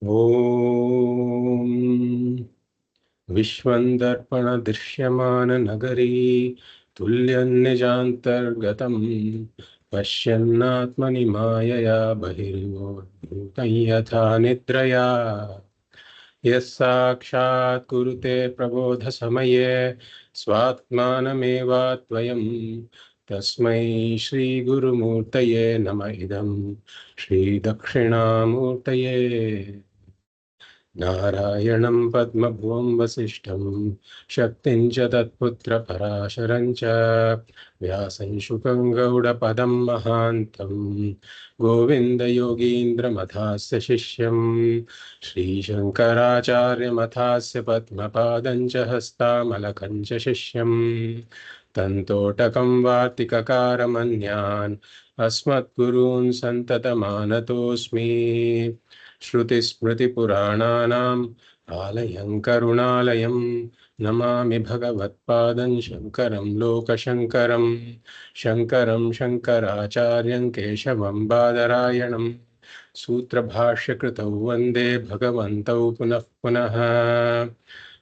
Om Vishwandarpana Drishyamana Nagari Tulyan Nijantargatam Pashyannatmani Mayaya Bahirvodbhutam Yatha Nidraya Yasakshat Kurute Prabodha Samaye Swatmanamevatvayam Tasmai Shri Guru Murtaye Nama Idam Shri Dakshinamurtaye Narayanam Padmabhuvam Vasishtam Shaktin च तत्पुत्र Parasharam च Vyasam Shukam Gauda Padam Mahantam Govinda Yogindra Madhasya Shishyam Shri Shankaracharya Madhasya Padmapadam च Hastamalakam च Shishyam Tantotakam Vartikakaramanyaan Asmatgurun Santatamānatosmi Shrutismritipurananam Alayam Karunalayam Namami Bhagavadpadan Shankaram Lokashankaram Shankaram Shankaracharyam Keshavam Badarayanam Sutra Bhashya Kritau Vande Bhagavantau Punah Punah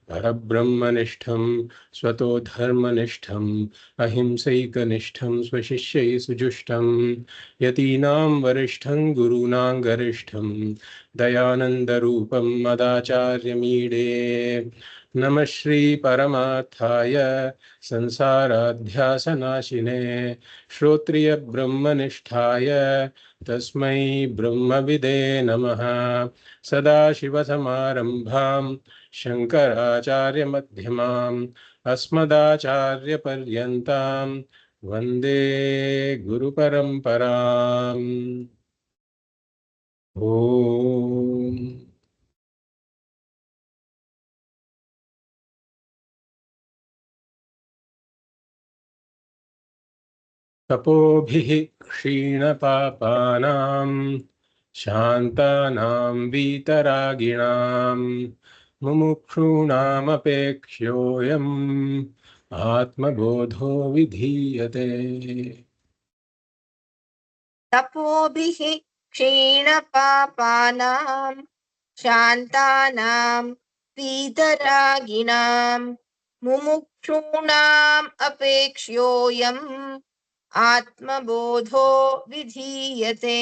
Parabrahmanishtham Swato Dharmanishtham Ahimsaikanishtham Swashishyai Sujushtam Yatinam Varishtham Gurunam Garishtham Dayanandarupam Madacharya Namah Shri Paramathaya Sansaradhyasanashine Shrotriya Brahmanishthaya Tasmai Brahmavide Namaha Sadashivasamarambham Shankaracharya Madhyamam Asmadacharya Paryantam Vande Guru Paramparam Om Tapobhihi Kshinapāpānam Shantanam Vitaraginam Mumukshunam Apekshyoyam Atma Bodho Vidhiyate. तपोभिः क्षीणपापानां शान्तानां पीतरागिणां मुमुक्षूणाम् अपेक्ष्योऽयम् आत्मबोधो विधीयते.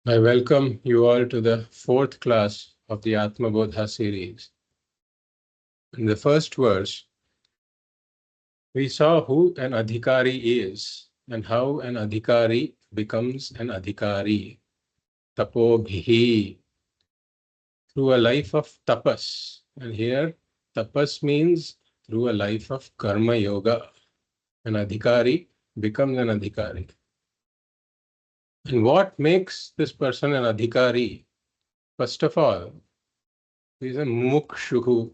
I welcome you all to the fourth class of the Atma Bodha series. In the first verse, we saw who an adhikari is and how an adhikari becomes an adhikari. Tapobhihi, through a life of tapas. And here, tapas means through a life of karma yoga. An adhikari becomes an adhikari. And what makes this person an adhikari? First of all, he is a mumukshuhu.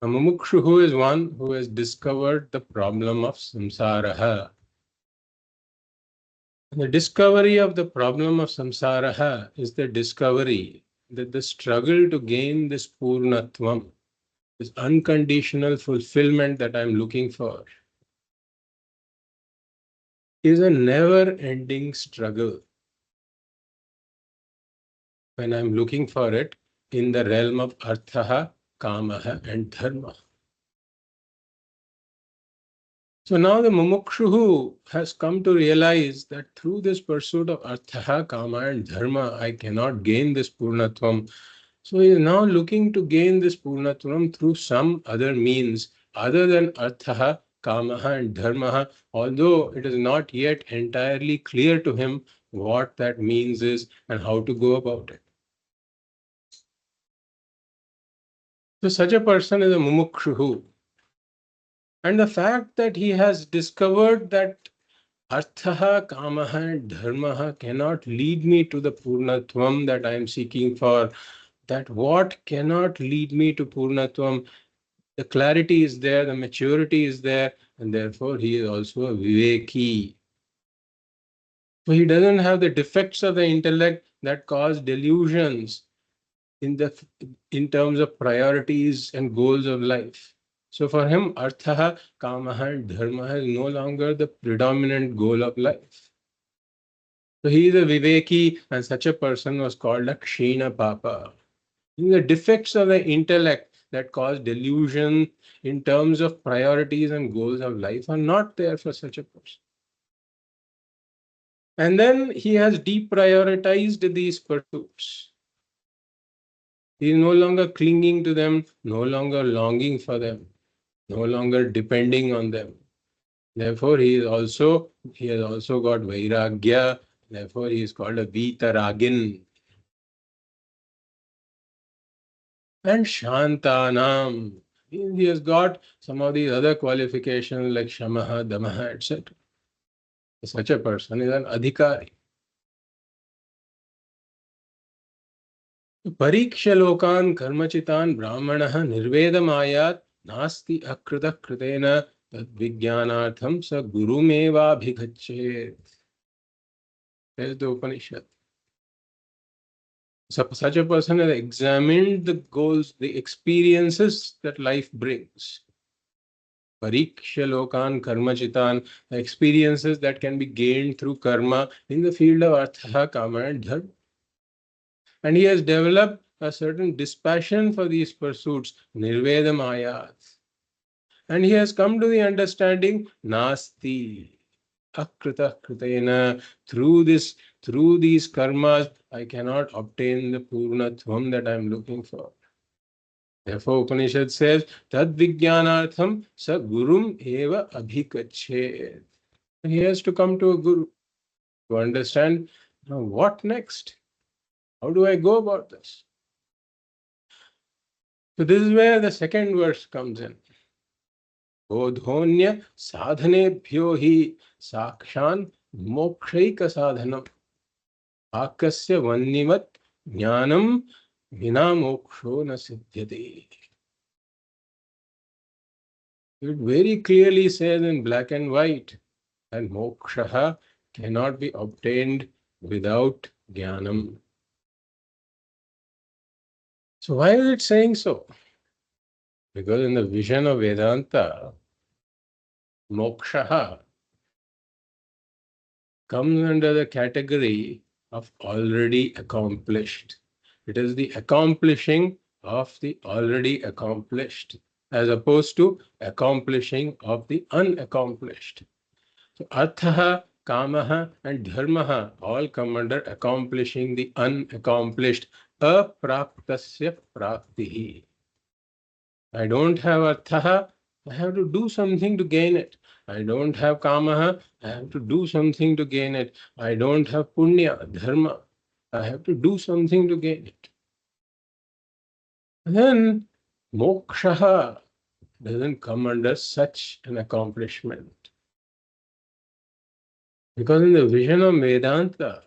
A mumukshuhu is one who has discovered the problem of samsaraha. The discovery of the problem of samsaraha is the discovery that the struggle to gain this purnatvam, this unconditional fulfillment that I'm looking for, is a never-ending struggle when I'm looking for it in the realm of arthaha, kamaha, and dharma. So now the mumukshuhu has come to realize that through this pursuit of arthaha, kama, and dharma, I cannot gain this purnatvam. So he is now looking to gain this purnatvam through some other means other than arthaha, kamaha, and dharmaha, although it is not yet entirely clear to him what that means is and how to go about it. So such a person is a mumukshuhu. And the fact that he has discovered that arthaha, kamaha, and dharmaha cannot lead me to the purnatvam that I am seeking for, that what cannot lead me to purnatvam, the clarity is there, the maturity is there, and therefore he is also a viveki. So he doesn't have the defects of the intellect that cause delusions in terms of priorities and goals of life. So for him, artha, kamaha, and dharma is no longer the predominant goal of life. So he is a viveki, and such a person was called a kshina papa. The defects of the intellect that cause delusion in terms of priorities and goals of life are not there for such a person. And then he has deprioritized these pursuits. He is no longer clinging to them, no longer longing for them, no longer depending on them. Therefore, he has also got vairagya. Therefore, he is called a vitaragin. And shantanam. He has got some of these other qualifications like shamaha, damaha, etc. Such a person is an adhikari. Parikshalokan karmachitan brahmanah nirvedam nasti akrita kritena tad vijnanartham sa gurumeva bhigachet. There's the Upanishad. So such a person has examined the goals, the experiences that life brings. Parikshalokan karmachitan, the experiences that can be gained through karma in the field of artha, kama, and dharma. And he has developed a certain dispassion for these pursuits, nirvedam ayat. And he has come to the understanding, nasti, akrita kritena, through these karmas, I cannot obtain the purnatvam that I am looking for. Therefore, Upanishad says, tad vijnanartham sa gurum eva abhikachet. He has to come to a guru to understand, now what next? How do I go about this? So this is where the second verse comes in. Bodhonya sadhanebhyo hi sakshan mokshaika sadhanam akasya vannivat jnanam vina moksho na siddhyate. It very clearly says in black and white that moksha cannot be obtained without jnanam. So why is it saying so? Because in the vision of Vedanta, moksha comes under the category of already accomplished. It is the accomplishing of the already accomplished, as opposed to accomplishing of the unaccomplished. So artha, kamaha, and dharmaha all come under accomplishing the unaccomplished. Apraptasya praptihi. I don't have artha, I have to do something to gain it. I don't have kamaha, I have to do something to gain it. I don't have punya, dharma, I have to do something to gain it. Then moksha doesn't come under such an accomplishment. Because in the vision of Vedanta,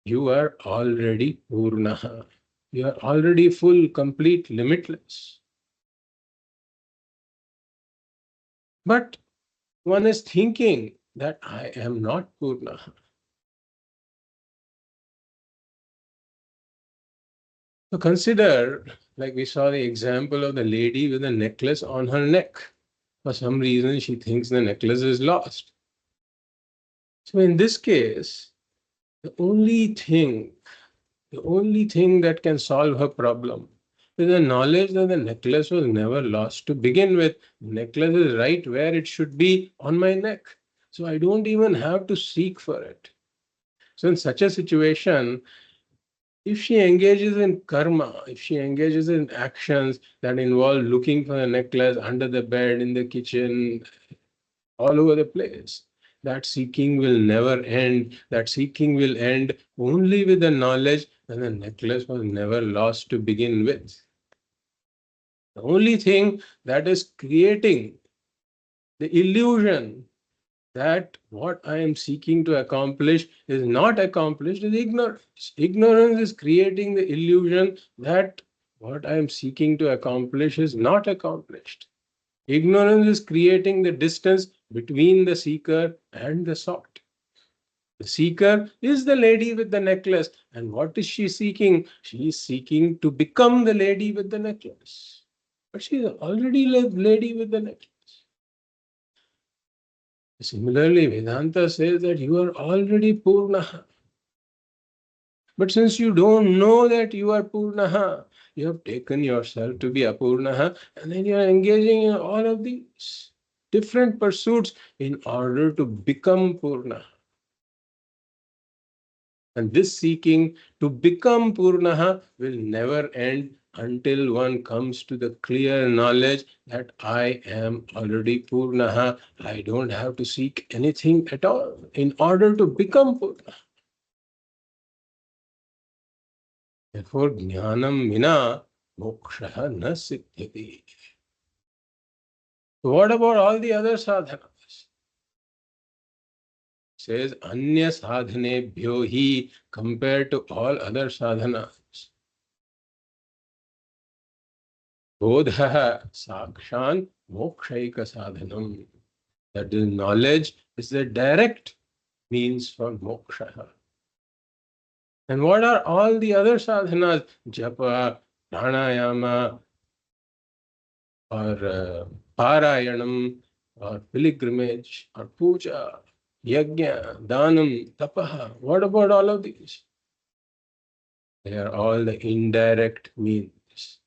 you are already purnaha. You are already full, complete, limitless. But one is thinking that I am not purnaha. So consider, like we saw the example of the lady with a necklace on her neck. For some reason, she thinks the necklace is lost. So in this case, the only thing that can solve her problem is the knowledge that the necklace was never lost to begin with. The necklace is right where it should be on my neck. So I don't even have to seek for it. So in such a situation, if she engages in karma, if she engages in actions that involve looking for a necklace under the bed, in the kitchen, all over the place, that seeking will never end. That seeking will end only with the knowledge that the necklace was never lost to begin with. The only thing that is creating the illusion that what I am seeking to accomplish is not accomplished is ignorance. Ignorance is creating the illusion that what I am seeking to accomplish is not accomplished. Ignorance is creating the distance between the seeker and the sought. The seeker is the lady with the necklace. And what is she seeking? She is seeking to become the lady with the necklace. but she is already the lady with the necklace. Similarly, Vedanta says that you are already Purnaha. But since you don't know that you are Purnaha, you have taken yourself to be Apurnaha, and then you are engaging in all of these different pursuits in order to become Purnaha. And this seeking to become Purnaha will never end until one comes to the clear knowledge that I am already Purnaha. I don't have to seek anything at all in order to become Purnaha. Therefore, jnanam vina moksha na siddhyati. So what about all the other sadhanas? It says anya sadhanebhyo hi, compared to all other sadhanas. Bodha sakshan mokshaika sadhanam. That is, knowledge is the direct means for moksha. And what are all the other sadhanas? Japa, pranayama, or parayanam, or pilgrimage, or puja, yajna, danam, tapaha. What about all of these? They are all the indirect means.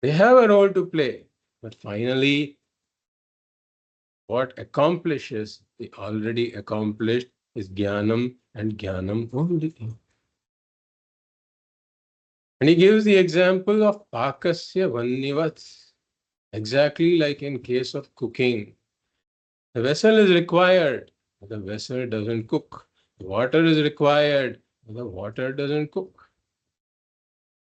They have a role to play, but finally, what accomplishes the already accomplished is jnanam, and jnanam only. And he gives the example of pakasya vannivat, exactly like in case of cooking. The vessel is required, but the vessel doesn't cook. The water is required, but the water doesn't cook.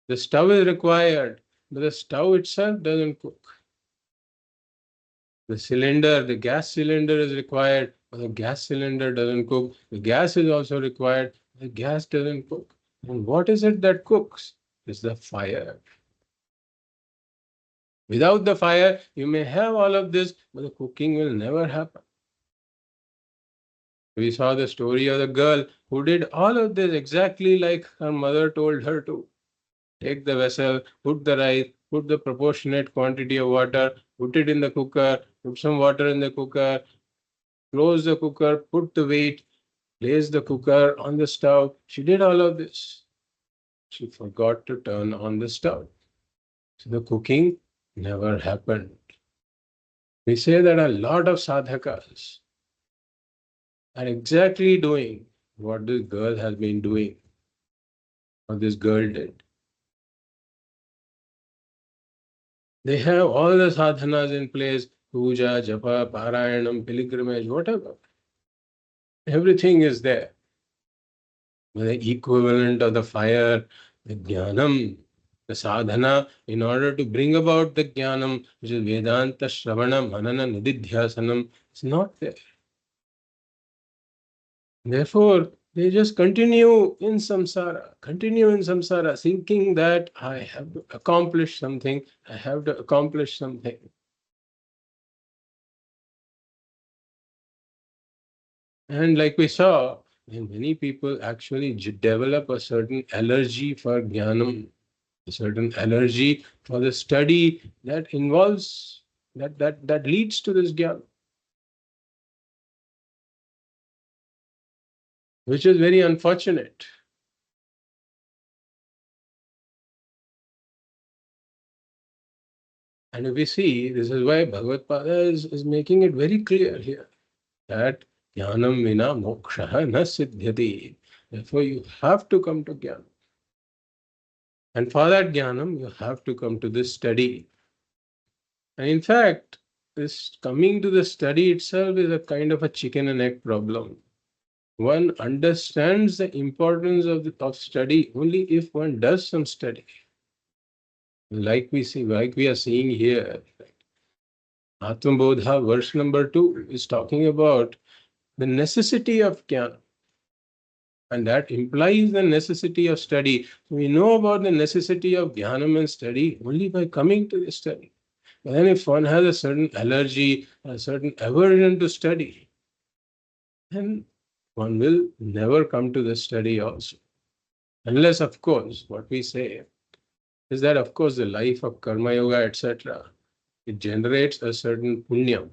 The stove is required, but the stove itself doesn't cook. The cylinder, the gas cylinder is required, but the gas cylinder doesn't cook. The gas is also required, the gas doesn't cook. And what is it that cooks? It's the fire. Without the fire, you may have all of this, but the cooking will never happen. We saw the story of the girl who did all of this exactly like her mother told her to. Take the vessel, put the rice, put the proportionate quantity of water, put it in the cooker, put some water in the cooker, close the cooker, put the weight, place the cooker on the stove. She did all of this. She forgot to turn on the stove. So the cooking never happened. We say that a lot of sadhakas are exactly doing what this girl has been doing, or this girl did. They have all the sadhanas in place, puja, japa, parayanam, pilgrimage, whatever. Everything is there. The equivalent of the fire, the jnanam, the sadhana, in order to bring about the jnanam, which is Vedanta, Shravana, Manana, Nididhyasanam, is not there. Therefore, they just continue in samsara, thinking that I have to accomplish something, I have to accomplish something. And like we saw, many people actually develop a certain allergy for jnanam, a certain allergy for the study that involves, that leads to this jnana, which is very unfortunate. And if we see, this is why Bhagavad Pada is making it very clear here that jnanam vina moksha na siddhyati. Therefore, you have to come to jnana. And for that jnanam, you have to come to this study. And in fact, this coming to the study itself is a kind of a chicken and egg problem. One understands the importance of study only if one does some study. Like we are seeing here, Atma Bodha, verse number 2, is talking about the necessity of jnana. And that implies the necessity of study. So we know about the necessity of jnanam and study only by coming to the study. And then if one has a certain allergy, a certain aversion to study, then one will never come to the study also. Unless, of course, what we say, is that, of course, the life of karma yoga, etc., it generates a certain punyam.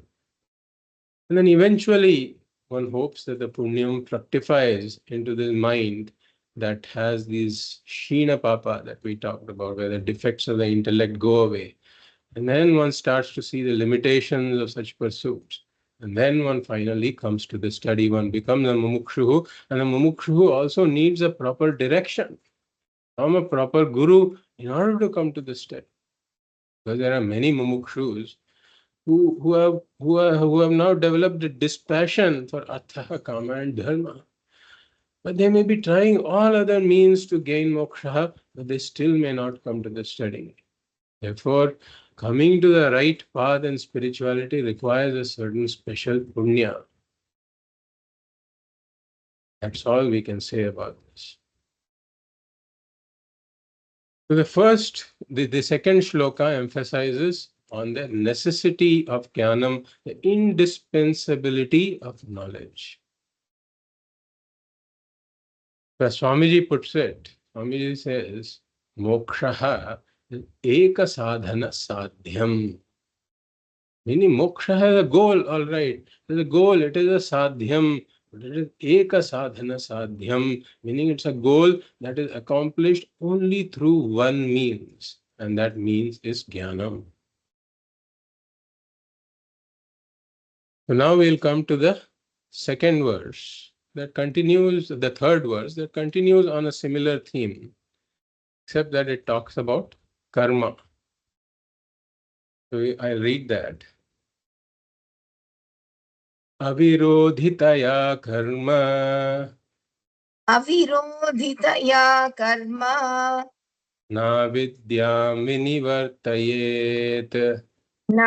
And then eventually, one hopes that the punyam fructifies into the mind that has these shina papa that we talked about, where the defects of the intellect go away. And then one starts to see the limitations of such pursuits. And then one finally comes to the study. One becomes a mumukshu, and the mumukshu also needs a proper direction from a proper guru in order to come to the study. Because there are many mumukshus who have now developed a dispassion for artha, kama, and dharma. But they may be trying all other means to gain moksha, but they still may not come to the study. Therefore, coming to the right path in spirituality requires a certain special punya. That's all we can say about this. So the second shloka emphasizes on the necessity of jnanam, the indispensability of knowledge. As Swamiji puts it, Swamiji says, moksha eka sadhana sadhyam. Meaning moksha has a goal, all right. It is a goal, it is a sadhyam. But it is eka sadhana sadhyam, meaning it's a goal that is accomplished only through one means, and that means is jnanam. So now we'll come to the second verse that continues, the third verse that continues on a similar theme, except that it talks about karma. So I'll read that. Avirodhitaya karma अविरोधितया कर्म na vidyam vinivartayet न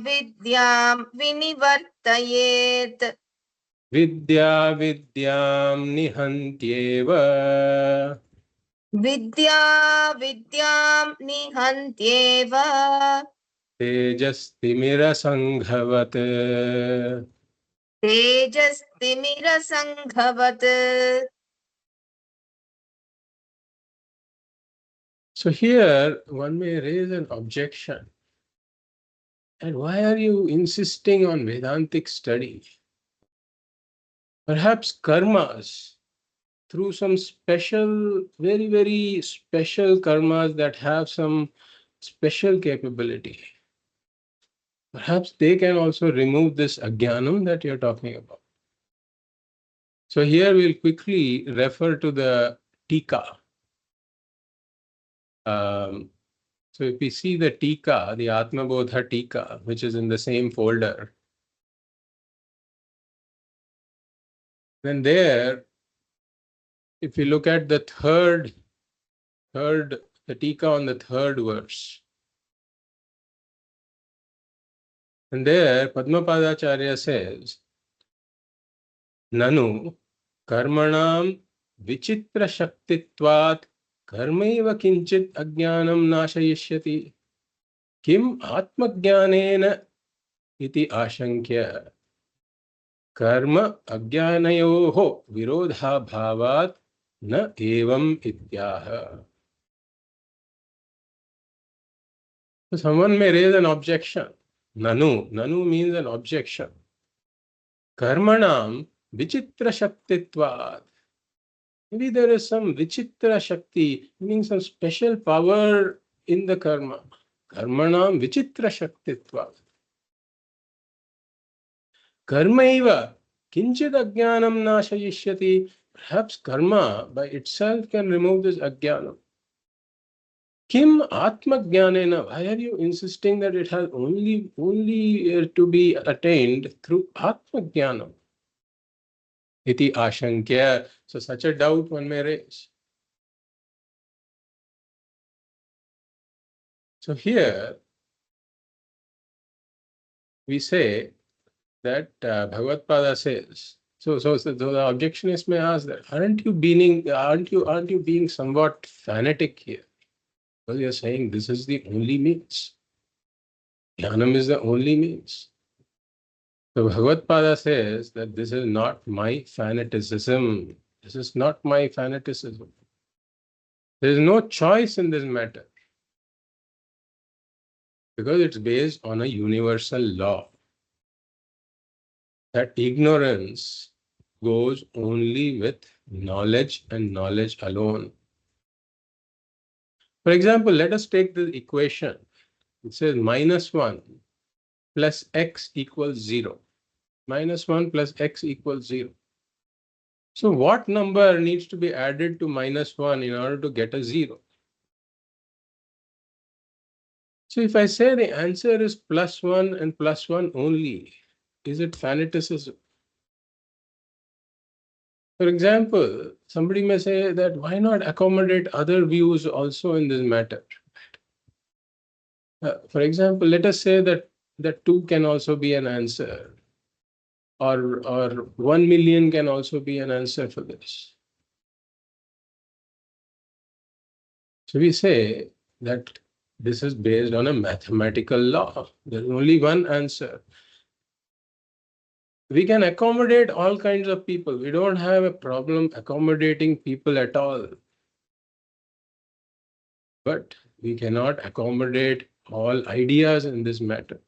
विद्यां विनिवर्तयेत् vidya vidyam nihantyeva विद्या विद्यां निहन्त्येव tejastimirasanghvat. तेजस्तिमिरसङ्घवत्. So here one may raise an objection. And why are you insisting on Vedantic study? Perhaps karmas, through some special, very, very special karmas that have some special capability. Perhaps they can also remove this ajnanam that you're talking about. So here we'll quickly refer to the tika. So if we see the tika, the Atma Bodha tika, which is in the same folder, then there, if we look at the the tika on the third verse, and there Padmapadacharya says, Nanu karmanam vichitra shaktitvat karmaiva kinchit ajnanam nashayishyati kim atmajnanena iti ashankya karma ajnanayoho virodha bhavat na evam ityaha. So someone may raise an objection. Nanu means an objection. Karmanam vichitra shaktitvat. Maybe there is some vichitra shakti, meaning some special power in the karma. Karmanam vichitra shaktitvat. Karmaiva kinchit ajnanam nashayishyati. Perhaps karma by itself can remove this ajnanam. Kim atma jnanena. Why are you insisting that it has only to be attained through atma jnanam? Iti ashankya. So such a doubt one may raise. So here we say that Bhagavad-pada says. So the objectionist may ask that aren't you being somewhat fanatic here? Because you're saying this is the only means. Jnanam is the only means. So Bhagavad-pada says that this is not my fanaticism. This is not my fanaticism. There is no choice in this matter. Because it's based on a universal law that ignorance goes only with knowledge and knowledge alone. For example, let us take the equation. It says -1 plus x equals 0. -1 plus x equals 0. So what number needs to be added to -1 in order to get a 0? So if I say the answer is +1 and +1 only, is it fanaticism? For example, somebody may say that why not accommodate other views also in this matter? For example, let us say that 2 can also be an answer, or 1 million can also be an answer for this. So we say that this is based on a mathematical law. There is only one answer. We can accommodate all kinds of people. We don't have a problem accommodating people at all. But we cannot accommodate all ideas in this matter.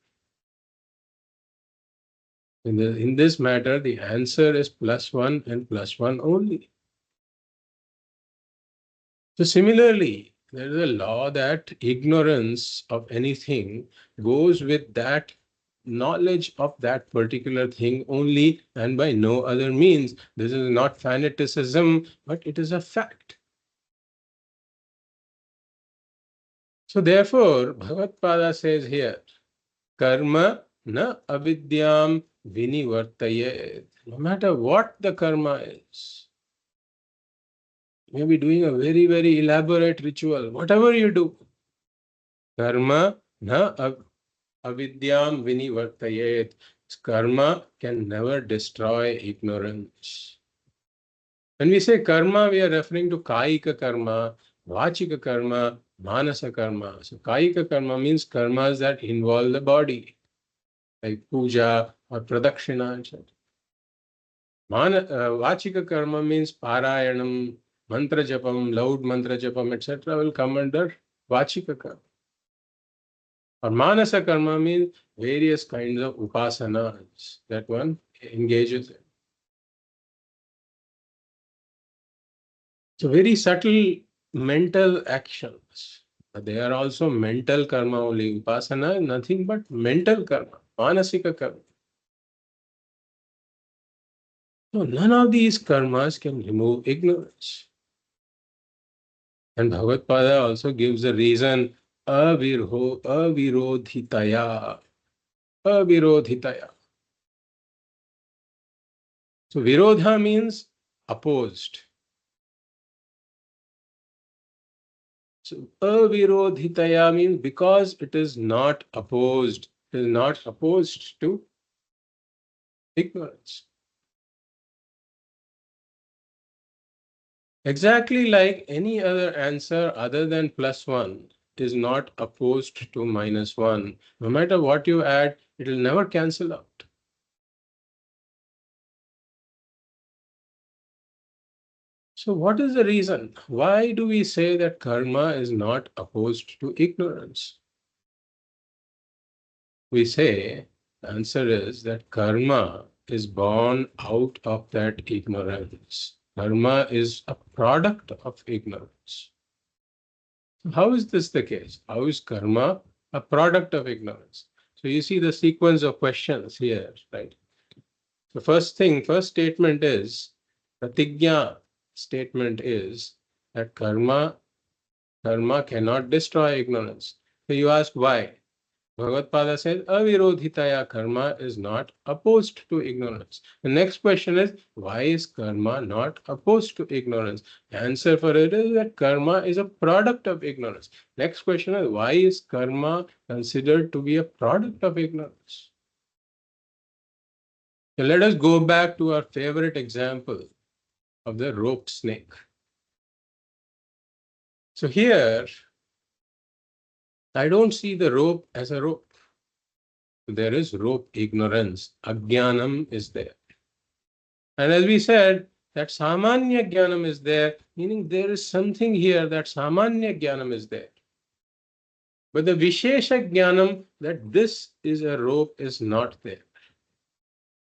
In this matter, the answer is +1 and +1 only. So similarly, there is a law that ignorance of anything goes with that knowledge of that particular thing only and by no other means. This is not fanaticism, but it is a fact. So therefore, Bhagavad says here, karma na avidyam vinivartayet. No matter what the karma is, you may be doing a very, very elaborate ritual, whatever you do, karma na avidyam vinivartayet. Karma can never destroy ignorance. When we say karma, we are referring to kaika karma, vāchika karma, manasa karma. So kaika karma means karmas that involve the body, like puja or pradakshina, etc. Vāchika karma means parayanam, mantra japam, loud mantra japam, etc. will come under vāchika karma. Or manasa karma means various kinds of upasanas that one engages in. So very subtle mental actions. They are also mental karma only. Upasana is nothing but mental karma, manasika karma. So none of these karmas can remove ignorance. And Bhagavad Pada also gives a reason, avirodhitaya. Avirodhitaya. So virodha means opposed. So avirodhitaya means because it is not opposed. It is not opposed to ignorance. Exactly like any other answer other than +1 is not opposed to -1. No matter what you add, it will never cancel out. So what is the reason? Why do we say that karma is not opposed to ignorance? We say the answer is that karma is born out of that ignorance. Karma is a product of ignorance. How is this the case? How is karma a product of ignorance? So you see the sequence of questions here, right? The first statement is, pratigya statement is that karma cannot destroy ignorance. So you ask why? Bhagavad Pada says, avirodhitaya, karma is not opposed to ignorance. The next question is, why is karma not opposed to ignorance? The answer for it is that karma is a product of ignorance. Next question is, why is karma considered to be a product of ignorance? So let us go back to our favorite example of the roped snake. So here, I don't see the rope as a rope. There is rope ignorance. Ajnanam is there. And as we said, that samanya jnanam is there, meaning there is something here that samanya jnanam is there. But the Vishesha Jnanam that this is a rope is not there.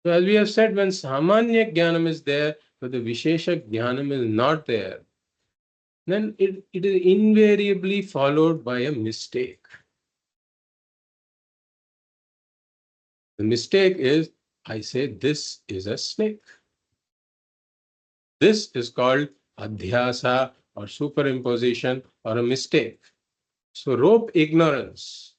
So as we have said, when Samanya Jnanam is there, but the Vishesha Jnanam is not there, then it is invariably followed by a mistake. The mistake is, I say this is a snake. This is called adhyasa or superimposition or a mistake. So rope ignorance,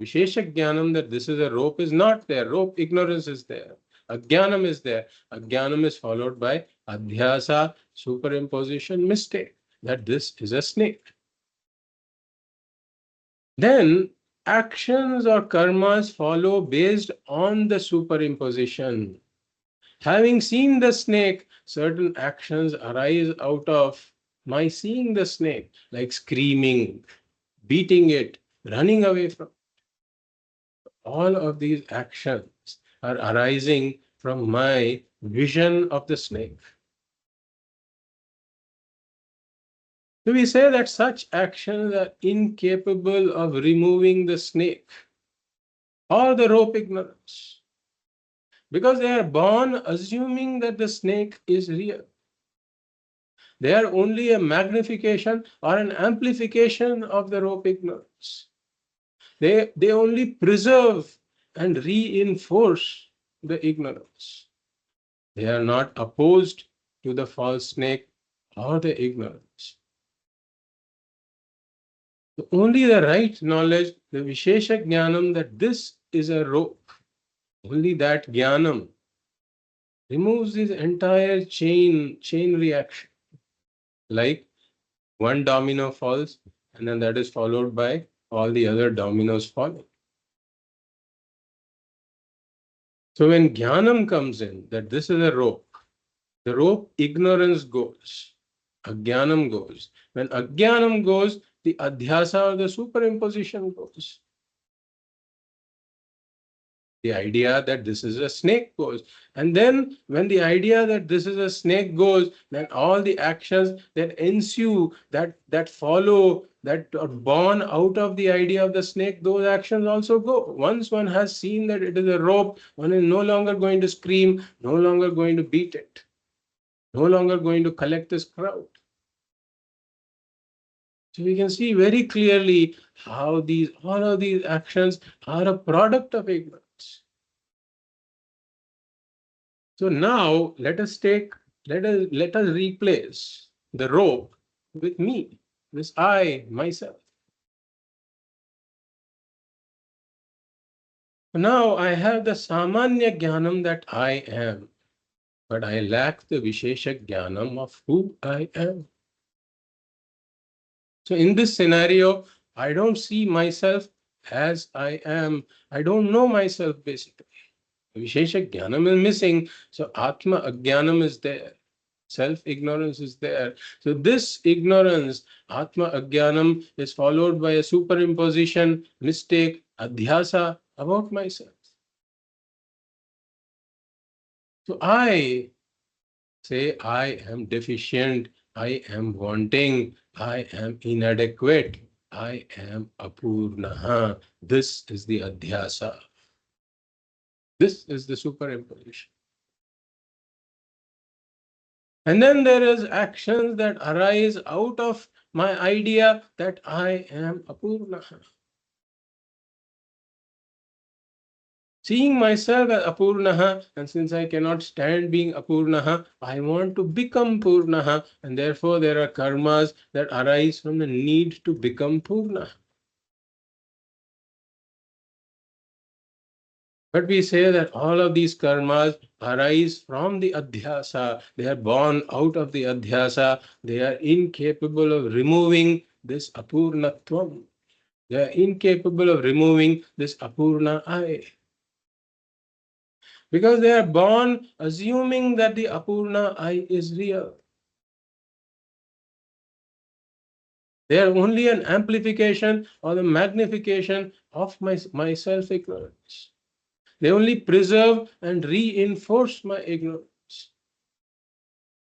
Vishesha Jnanam that this is a rope is not there. Rope ignorance is there. Ajnanam is there. Ajnanam is followed by adhyasa, superimposition, mistake, that this is a snake. Then actions or karmas follow based on the superimposition. Having seen the snake, certain actions arise out of my seeing the snake, like screaming, beating it, running away from. All of these actions are arising from my vision of the snake. So we say that such actions are incapable of removing the snake or the rope ignorance, because they are born assuming that the snake is real. They are only a magnification or an amplification of the rope ignorance. They only preserve and reinforce the ignorance. They are not opposed to the false snake or the ignorance. So only the right knowledge, the Vishesha Jnanam that this is a rope, only that Jnanam removes this entire chain reaction. Like one domino falls and then that is followed by all the other dominoes falling. So when Jnanam comes in, that this is a rope, the rope ignorance goes, Ajnanam goes. When Ajnanam goes, the adhyasa or the superimposition goes. The idea that this is a snake goes. And then when the idea that this is a snake goes, then all the actions that ensue, that follow, that are born out of the idea of the snake, those actions also go. Once one has seen that it is a rope, one is no longer going to scream, no longer going to beat it, no longer going to collect this crowd. So we can see very clearly how all of these actions are a product of ignorance. So now let us replace the rope with me, this I, myself. Now I have the samanya jnanam that I am, but I lack the vishesha jnanam of who I am. So in this scenario, I don't see myself as I am. I don't know myself basically. Vishesha jnanam is missing, so atma ajnanam is there. Self-ignorance is there. So this ignorance, Atma Ajnanam, is followed by a superimposition, mistake, adhyasa about myself. So I say I am deficient, I am wanting, I am inadequate, I am apurnaha. This is the adhyasa. This is the superimposition. And then there is actions that arise out of my idea that I am apurnaha. Seeing myself as apurnaha, and since I cannot stand being apurnaha, I want to become purnaha, and therefore there are karmas that arise from the need to become purna. But we say that all of these karmas arise from the adhyasa. They are born out of the adhyasa. They are incapable of removing this apurṇatvam. They are incapable of removing this apurna I. Because they are born assuming that the apurna I is real. They are only an amplification or the magnification of my self-ignorance. They only preserve and reinforce my ignorance.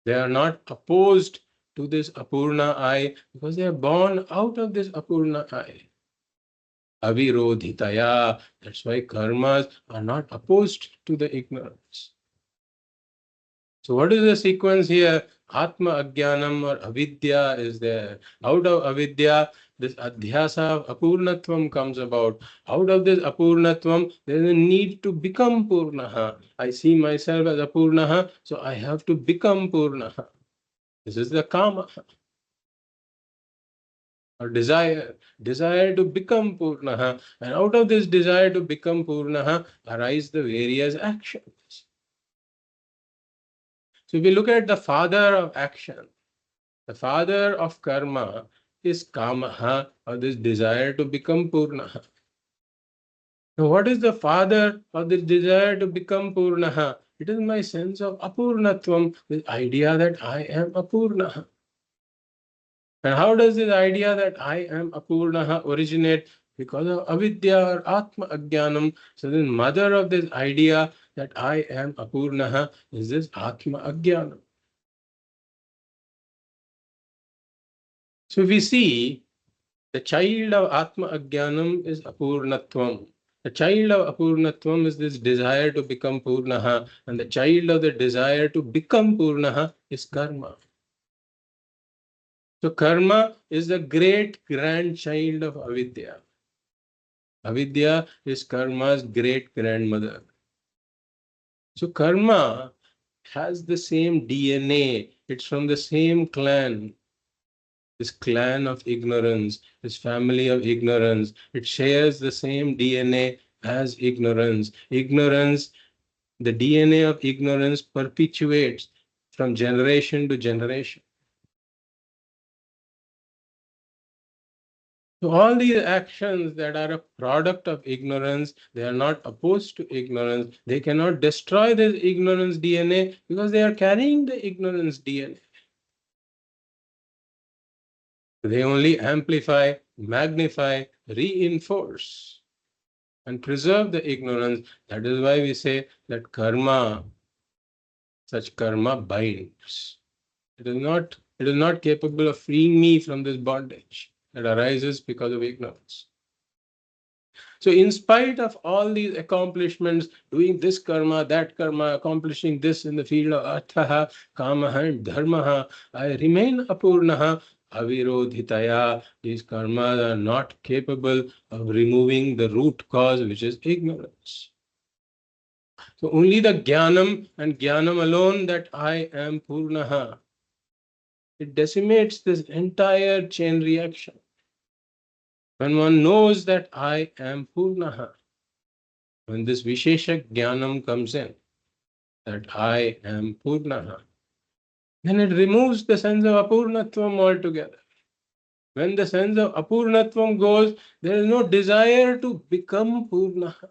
They are not opposed to this apurna I because they are born out of this apurna I. avirodhitaya. That's why karmas are not opposed to the ignorance. So what is the sequence here? Atma Ajnanam or avidya is there. Out of avidya, this adhyasa of apurṇatvam comes about. Out of this apurṇatvam, there is a need to become purnaha. I see myself as apurnaha, so I have to become purnaha. This is the kama or desire to become purnaha. And out of this desire to become purnaha arise the various actions. So if we look at the father of action, the father of karma is kamaha, or this desire to become purnaha. Now what is the father of this desire to become purnaha? It is my sense of apurṇatvam, this idea that I am apurnaha. And how does this idea that I am apurnaha originate? Because of avidya or atma ajnanam. So the mother of this idea that I am apurnaha is this atma ajnanam. So we see the child of Atma Ajnanam is apurṇatvam. The child of apurṇatvam is this desire to become purnaha, and the child of the desire to become purnaha is karma. So karma is the great grandchild of avidya. Avidya is karma's great grandmother. So karma has the same DNA. It's from the same clan. This clan of ignorance, this family of ignorance, it shares the same DNA as ignorance. Ignorance, the DNA of ignorance perpetuates from generation to generation. So all these actions that are a product of ignorance, they are not opposed to ignorance. They cannot destroy this ignorance DNA because they are carrying the ignorance DNA. They only amplify, magnify, reinforce, and preserve the ignorance. That is why we say that karma, such karma binds. It is not capable of freeing me from this bondage that arises because of ignorance. So in spite of all these accomplishments, doing this karma, that karma, accomplishing this in the field of arthaha, kamaha, and dharmaha, I remain apurnaha, avirodhitaya. These karmas are not capable of removing the root cause, which is ignorance. So only the jnanam and jnanam alone that I am purnaha, it decimates this entire chain reaction. When one knows that I am purnaha, when this vishesha jnanam comes in, that I am purnaha, then it removes the sense of apurṇatvam altogether. When the sense of apurṇatvam goes, there is no desire to become purnaha.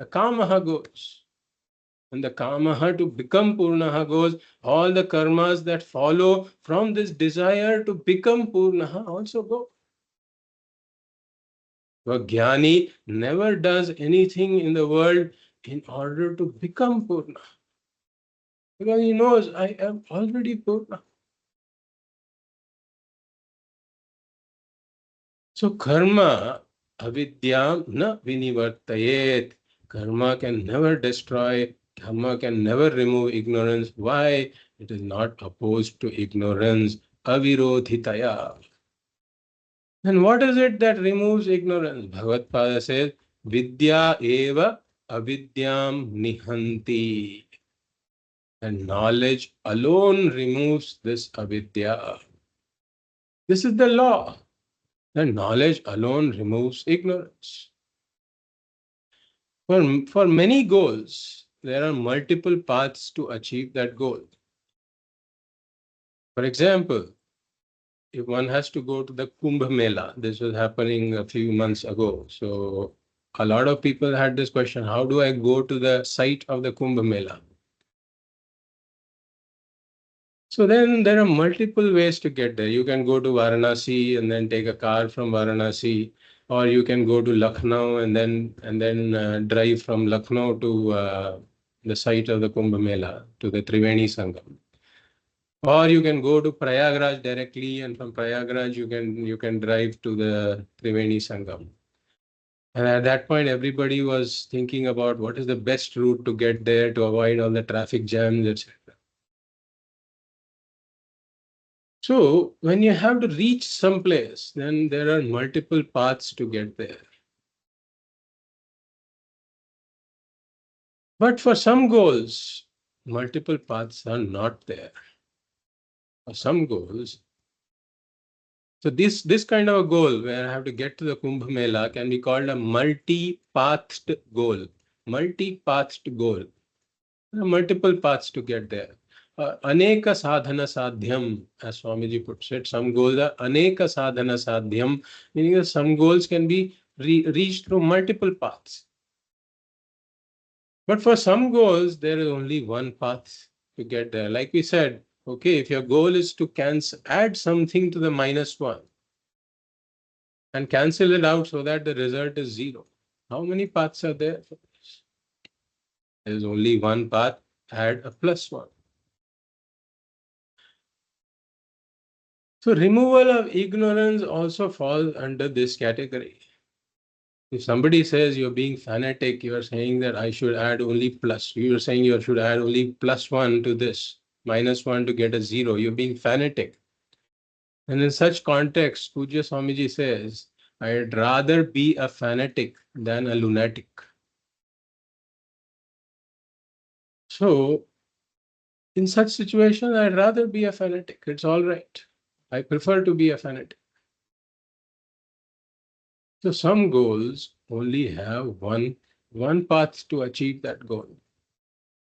The kamaha goes. When the kamaha to become purnaha goes, all the karmas that follow from this desire to become purnaha also go. So jnani never does anything in the world in order to become purna. Because he knows I am already purna. So karma avidyam na vinivartayet. Karma can never destroy, karma can never remove ignorance. Why? It is not opposed to ignorance. Avirodhitaya. And what is it that removes ignorance? Bhagavad Pada says, Vidya eva avidyam nihanti. And knowledge alone removes this avidya. This is the law. And knowledge alone removes ignorance. For many goals, there are multiple paths to achieve that goal. For example, if one has to go to the Kumbh Mela, this was happening a few months ago. So a lot of people had this question, how do I go to the site of the Kumbh Mela? So then there are multiple ways to get there. You can go to Varanasi and then take a car from Varanasi, or you can go to Lucknow and then drive from Lucknow to the site of the Kumbh Mela, to the Triveni Sangam. Or you can go to Prayagraj directly, and from Prayagraj you can drive to the Triveni Sangam. And at that point, everybody was thinking about what is the best route to get there to avoid all the traffic jams, etc. So when you have to reach some place, then there are multiple paths to get there. But for some goals, multiple paths are not there. For some goals, so this kind of a goal where I have to get to the Kumbh Mela can be called a multi-pathed goal. Multi-pathed goal. There are multiple paths to get there. Aneka sadhana sadhyam, as Swamiji puts it. Some goals are aneka sadhana sadhyam, meaning that some goals can be reached through multiple paths. But for some goals, there is only one path to get there. Like we said, okay, if your goal is to add something to the -1 and cancel it out so that the result is 0, how many paths are there for this? There is only one path, add a +1. So removal of ignorance also falls under this category. If somebody says you're being fanatic, you are saying that I should add only plus. You're saying you should add only +1 to this, -1 to get a 0. You're being fanatic. And in such context, Pujya Swamiji says, I'd rather be a fanatic than a lunatic. So in such situation, I'd rather be a fanatic. It's all right. I prefer to be a fanatic. So some goals only have one path to achieve that goal.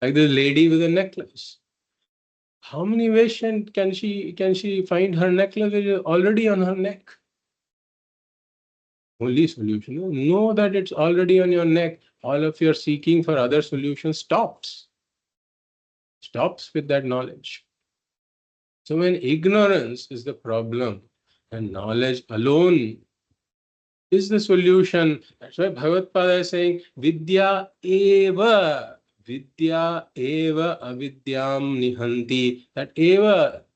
Like the lady with a necklace. How many ways can she find her necklace is already on her neck? Only solution. Know that it's already on your neck. All of your seeking for other solutions stops with that knowledge. So when ignorance is the problem and knowledge alone is the solution, that's why Bhagavad Pada is saying vidya eva avidyam nihanti. That eva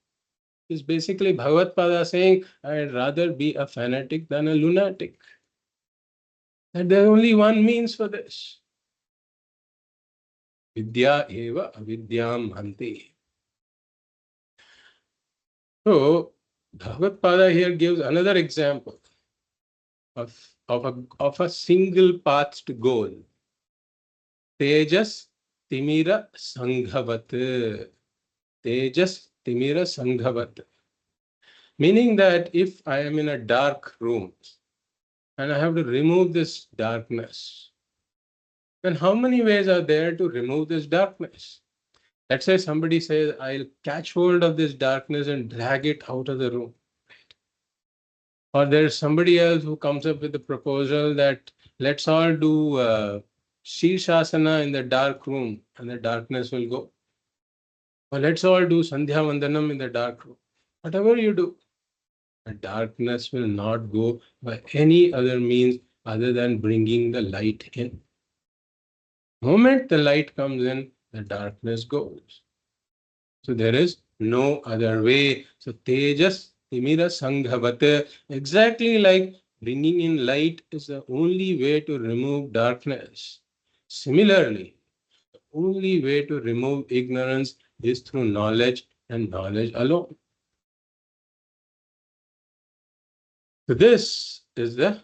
is basically Bhagavad Pada saying I'd rather be a fanatic than a lunatic. And there's only one means for this. Vidya eva avidyam hanti. So Bhagavad Pada here gives another example of a single pathed goal. Tejas timira sanghavat. Tejas timira sanghavat. Meaning that if I am in a dark room and I have to remove this darkness, then how many ways are there to remove this darkness? Let's say somebody says, I'll catch hold of this darkness and drag it out of the room. Or there's somebody else who comes up with the proposal that let's all do Shirshasana in the dark room and the darkness will go. Or let's all do Sandhya Vandanam in the dark room. Whatever you do, the darkness will not go by any other means other than bringing the light in. The moment the light comes in, the darkness goes. So there is no other way. So Tejas Timira Sanghavat, exactly like bringing in light is the only way to remove darkness. Similarly, the only way to remove ignorance is through knowledge and knowledge alone. So this is the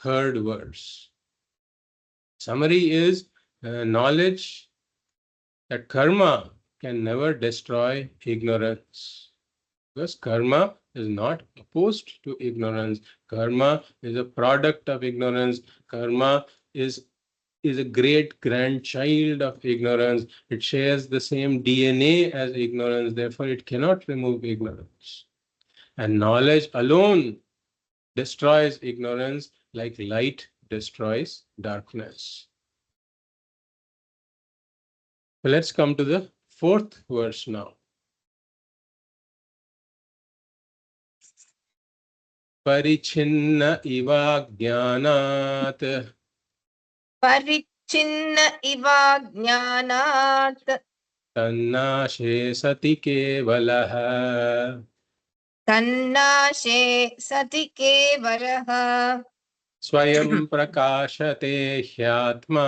third verse. Summary is knowledge that karma can never destroy ignorance. Because karma is not opposed to ignorance. Karma is a product of ignorance. Karma is a great grandchild of ignorance. It shares the same DNA as ignorance. Therefore, it cannot remove ignorance. And knowledge alone destroys ignorance like light destroys darkness. So let's come to the fourth verse now. Parichinna iva jnanat Parichinna iva jnanat तन्नाशे सति केवलः तन्नाशे सति केवलः स्वयं प्रकाशते ह्यात्मा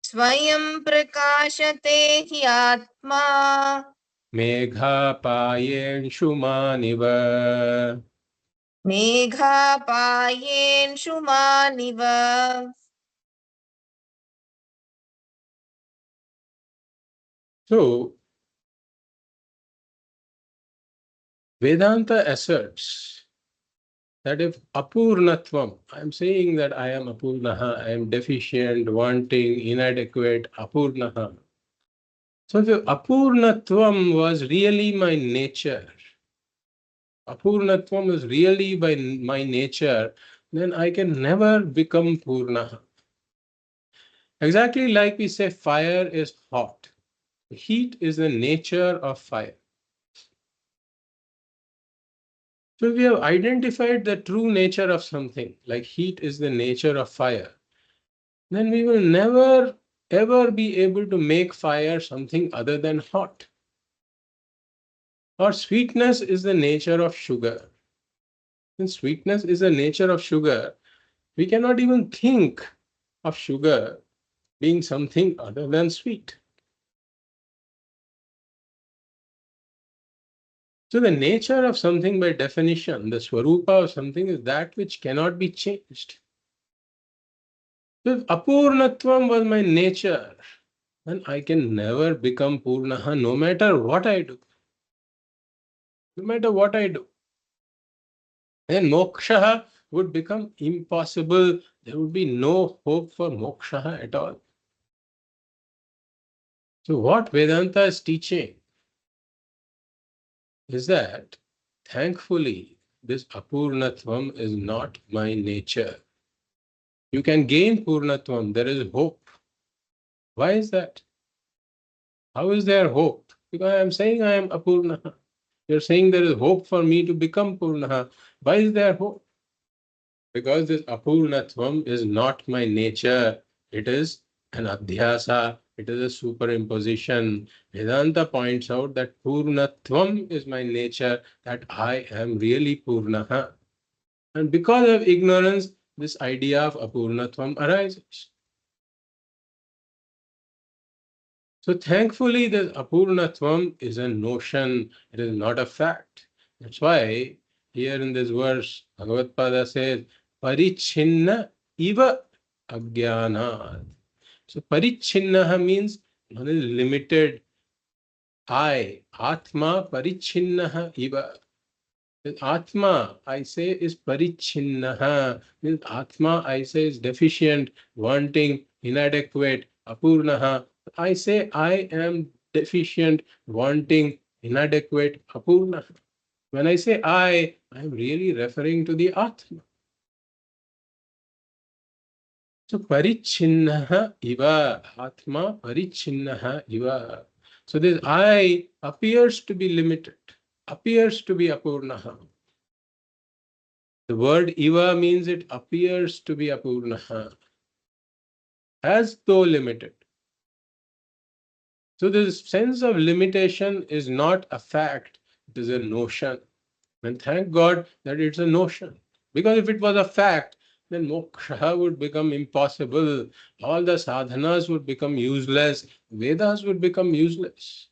स्वयं प्रकाशते हि आत्मा मेघापायेषुमानिव मेघापायेषुमानिव So, Vedanta asserts that if apurṇatvam, I am saying that I am apurnaha, I am deficient, wanting, inadequate, apurnaha. So if apurṇatvam was really my nature, apurṇatvam is really by my nature, then I can never become purnaha. Exactly like we say fire is hot. Heat is the nature of fire. So we have identified the true nature of something, like heat is the nature of fire. Then we will never ever be able to make fire something other than hot. Or sweetness is the nature of sugar. Since sweetness is the nature of sugar, we cannot even think of sugar being something other than sweet. So the nature of something by definition, the swarupa of something is that which cannot be changed. So if apurṇatvam was my nature, then I can never become purnaha no matter what I do. No matter what I do. Then moksha would become impossible. There would be no hope for moksha at all. So what Vedanta is teaching is that, thankfully, this apurṇatvam is not my nature. You can gain purnatvam. There is hope. Why is that? How is there hope? Because I am saying I am apurnaha. You're saying there is hope for me to become purnaha. Why is there hope? Because this apurṇatvam is not my nature. It is an adhyasa. It is a superimposition. Vedanta points out that purnatvam is my nature, that I am really purnaha. And because of ignorance, this idea of apurṇatvam arises. So thankfully, this apurṇatvam is a notion. It is not a fact. That's why here in this verse, Bhagavad-pada says, parichinna iva ajnanat. So parichinnaha means one is limited. I, Atma parichinnaha iva. Atma, I say, is parichinnaha. Means Atma, I say, is deficient, wanting, inadequate, apurnaha. I say I am deficient, wanting, inadequate, apurnaha. When I say I am really referring to the Atma. So parichinnaha iva, Atma parichinnaha iva. So this I appears to be limited, appears to be apurnaha. The word iva means it appears to be apurnaha, as though limited. So this sense of limitation is not a fact, it is a notion. And thank God that it's a notion. Because if it was a fact, then moksha would become impossible. All the sadhanas would become useless. Vedas would become useless.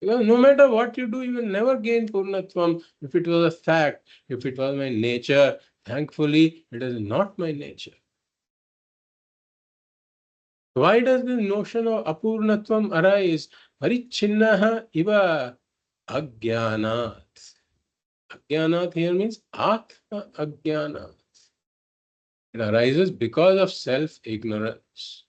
Because no matter what you do, you will never gain purnatvam if it was a fact, if it was my nature. Thankfully, it is not my nature. Why does this notion of apurnatvam arise? Parichinnaha iva ajnanat. Ajnanat here means atma ajnanat. It arises because of self-ignorance.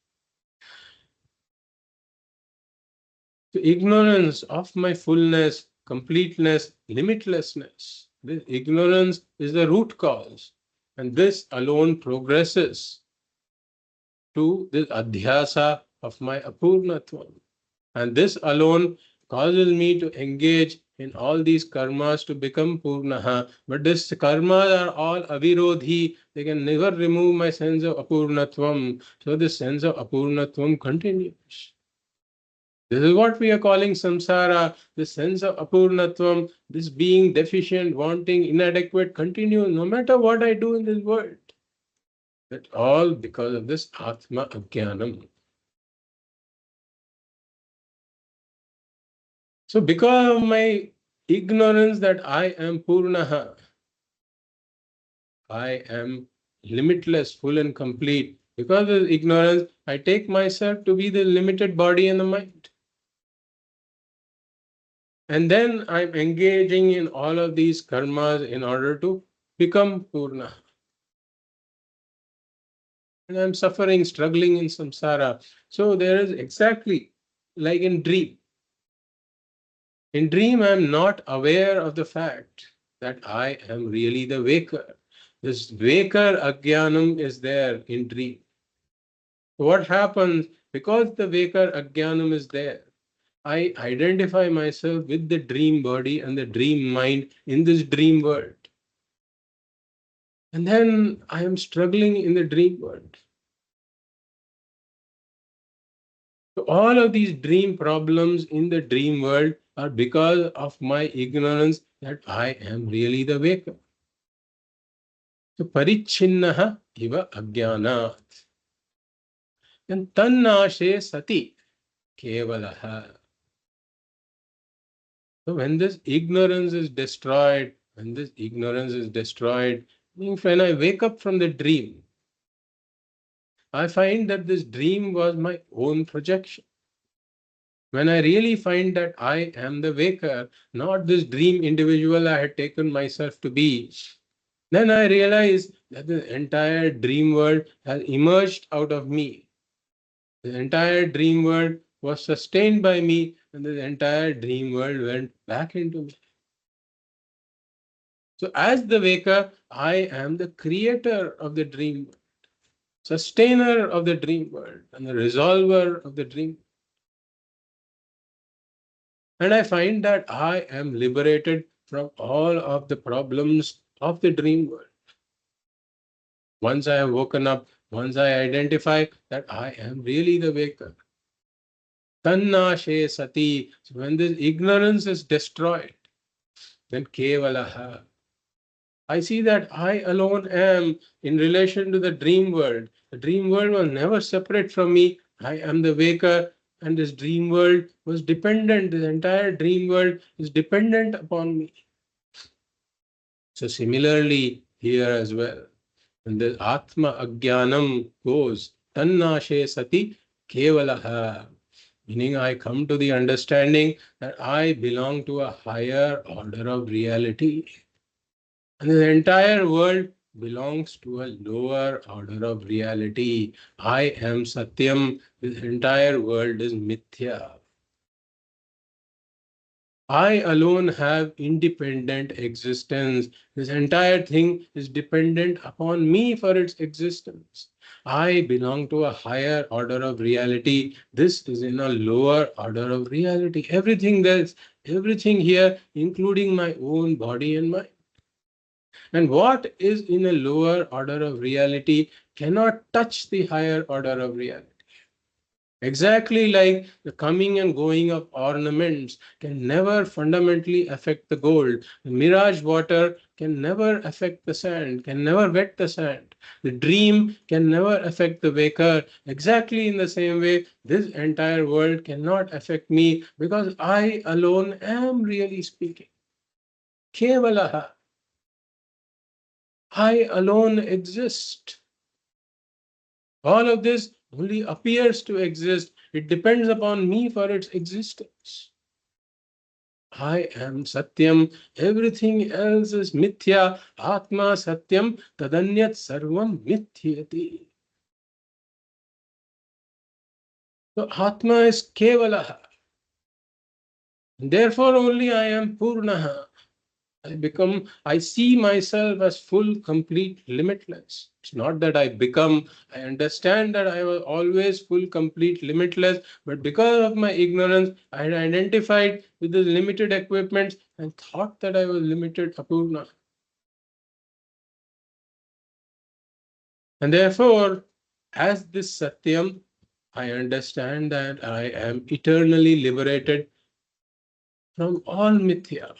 The ignorance of my fullness, completeness, limitlessness. This ignorance is the root cause. And this alone progresses to this adhyasa of my apurnatvam. And this alone causes me to engage in all these karmas to become purnaha. But these karmas are all avirodhi. They can never remove my sense of apurnatvam. So this sense of apurnatvam continues. This is what we are calling samsara, the sense of apurṇatvam, this being deficient, wanting, inadequate, continuous, no matter what I do in this world. That all because of this Atma Ajnanam. So because of my ignorance that I am Purnaha, I am limitless, full and complete. Because of ignorance, I take myself to be the limited body and the mind. And then I'm engaging in all of these karmas in order to become Purna. And I'm suffering, struggling in samsara. So there is exactly like in dream. In dream, I'm not aware of the fact that I am really the waker. This waker ajnanam is there in dream. What happens because the waker ajnanam is there? I identify myself with the dream body and the dream mind in this dream world. And then I am struggling in the dream world. So all of these dream problems in the dream world are because of my ignorance that I am really the waker. So parichinnaha iva ajnanat. And tannashe sati kevalaha. So when this ignorance is destroyed, means when I wake up from the dream, I find that this dream was my own projection. When I really find that I am the waker, not this dream individual I had taken myself to be, then I realize that the entire dream world has emerged out of me. The entire dream world was sustained by me, and the entire dream world went back into me. So, as the waker, I am the creator of the dream world, sustainer of the dream world, and the resolver of the dream. And I find that I am liberated from all of the problems of the dream world. Once I have woken up, once I identify that I am really the waker. Tannashe sati. So when this ignorance is destroyed, then kevalaha. I see that I alone am in relation to the dream world. The dream world was never separate from me. I am the waker, and this dream world was dependent. The entire dream world is dependent upon me. So similarly, here as well, when the Atma Ajnanam goes, Tannashe Sati Kevalaha, meaning I come to the understanding that I belong to a higher order of reality. And the entire world belongs to a lower order of reality. I am Satyam, this entire world is Mithya. I alone have independent existence. This entire thing is dependent upon me for its existence. I belong to a higher order of reality. This is in a lower order of reality. Everything here, including my own body and mind. And what is in a lower order of reality cannot touch the higher order of reality. Exactly like the coming and going of ornaments can never fundamentally affect the gold. The mirage water can never affect the sand, can never wet the sand. The dream can never affect the waker. Exactly in the same way, this entire world cannot affect me because I alone am really speaking. Kevalaha. I alone exist. All of this only appears to exist. It depends upon me for its existence. I am Satyam. Everything else is Mithya. Atma Satyam Tadanyat Sarvam Mithyati. So Atma is Kevalaha. Therefore only I am Purnaha. I see myself as full, complete, limitless. It's not that I become, I understand that I was always full, complete, limitless, but because of my ignorance, I had identified with the limited equipments and thought that I was limited, apurna. And therefore, as this Satyam, I understand that I am eternally liberated from all mithya,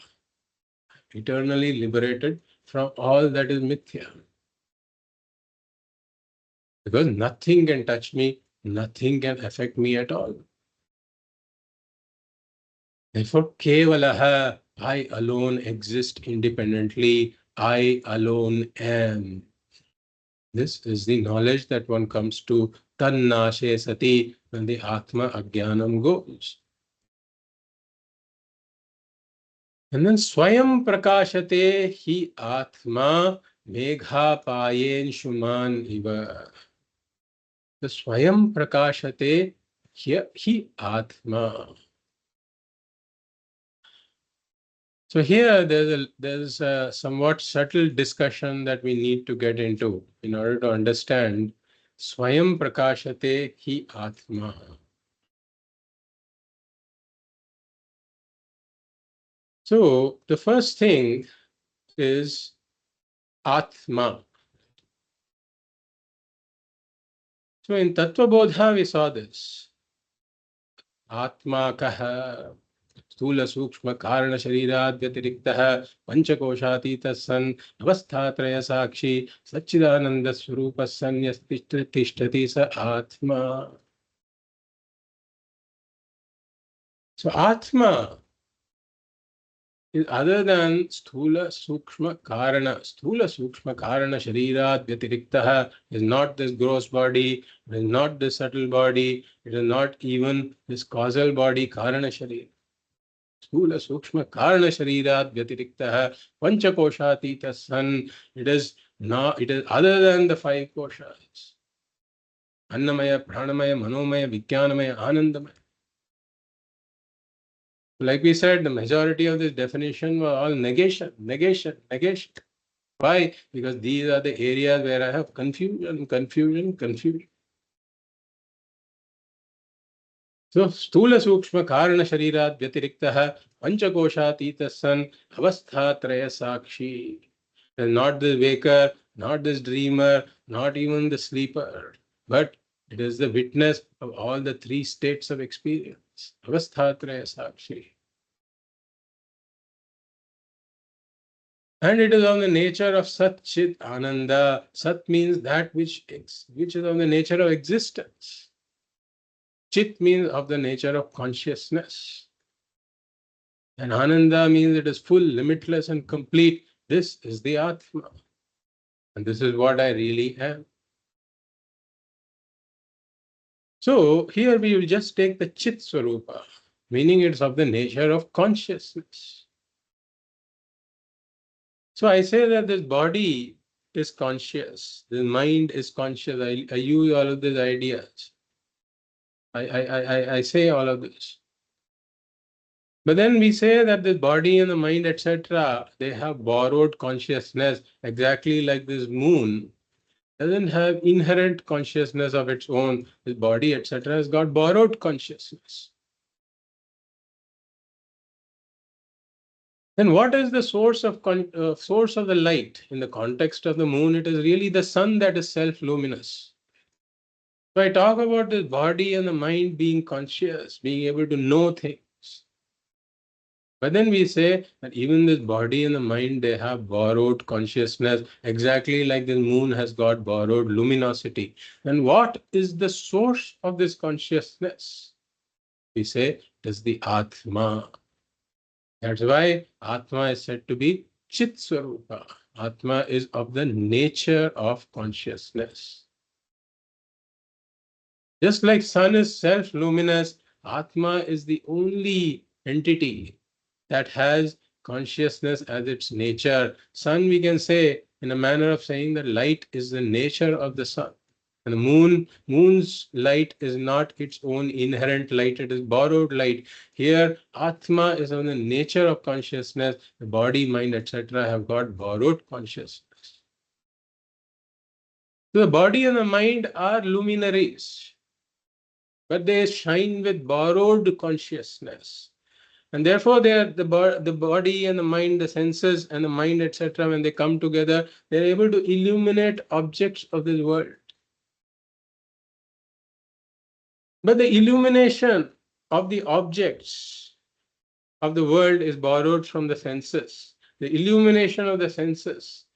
eternally liberated from all that is mithya. Because nothing can touch me, nothing can affect me at all. Therefore, Kevalaha, I alone exist independently, I alone am. This is the knowledge that one comes to Tannashe Sati when the Atma Ajnanam goes. And then Swayam Prakashate hi Atma Megha Payen Shuman Iva. The Swayam Prakashate hi Atma. So here there's a somewhat subtle discussion that we need to get into in order to understand Swayam Prakashate hi Atma. So the first thing is Atma. So in Tattva Bodha we saw this. Atma kaha स्थूल सूक्ष्म कारण शरीराद व्यतिरिक्तः पंचकोशातीतः सन् अवस्थात्रय साक्षी सच्चिदानंद स्वरूपः सन् यस्तिष्ठति स आत्मा. So Atma is other than Sthula Sukshma Karana. Sthula Sukshma Karana Sharirat Vyatiriktah is not this gross body, it is not this subtle body, it is not even this causal body, Karana Sharir. Sthula Sukshma Karana Sharirat Vyatiriktah Panchakoshatita San. It is other than the five koshas. Annamaya, Pranamaya, Manomaya, Vijnanamaya, Anandamaya. Like we said, the majority of this definition were all negation, negation, negation. Why? Because these are the areas where I have confusion, confusion, confusion. So, Stula Sukshma Karana Sharirat Vyatiriktah Panchakoshatita San Avastha Traya Sakshi. Not the waker, not this dreamer, not even the sleeper, but it is the witness of all the three states of experience. Avastha Traya Sakshi. And it is of the nature of Sat Chit Ananda. Sat means that which is of the nature of existence. Chit means of the nature of consciousness. And Ananda means it is full, limitless, and complete. This is the Atma. And this is what I really am. So here we will just take the Chit Swarupa, meaning it's of the nature of consciousness. So I say that this body is conscious, the mind is conscious. I use all of these ideas. I say all of this. But then we say that the body and the mind, etc., they have borrowed consciousness, exactly like this moon doesn't have inherent consciousness of its own. The body, etc., has got borrowed consciousness. Then what is the source of the light? In the context of the moon, it is really the sun that is self-luminous. So I talk about this body and the mind being conscious, being able to know things. But then we say that even this body and the mind, they have borrowed consciousness, exactly like the moon has got borrowed luminosity. And what is the source of this consciousness? We say it is the Atma. That's why Atma is said to be Chit Swarupa. Atma is of the nature of consciousness. Just like sun is self-luminous, Atma is the only entity that has consciousness as its nature. Sun, we can say, in a manner of saying that light is the nature of the sun. And the moon's light is not its own inherent light, it is borrowed light. Here, Atma is on the nature of consciousness. The body, mind, etc. have got borrowed consciousness. So the body and the mind are luminaries, but they shine with borrowed consciousness. And therefore, they are the body and the mind, the senses and the mind, etc., when they come together, they are able to illuminate objects of this world. But the illumination of the objects of the world is borrowed from the senses. The illumination of the senses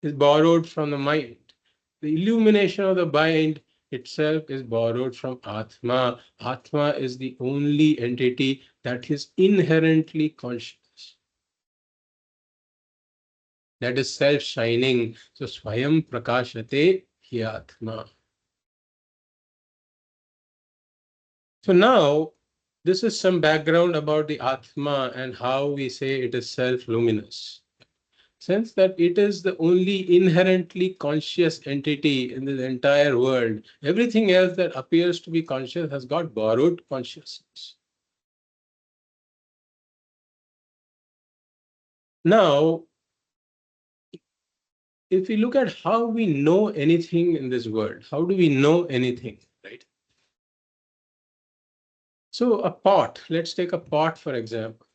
is borrowed from the mind. The illumination of the mind itself is borrowed from Atma. Atma is the only entity that is inherently conscious, that is self-shining. So, Swayam Prakashate hi Atma. So now, this is some background about the Atma and how we say it is self-luminous. Sense that it is the only inherently conscious entity in the entire world. Everything else that appears to be conscious has got borrowed consciousness. Now, if we look at how we know anything in this world, how do we know anything, right? So a pot, let's take a pot for example.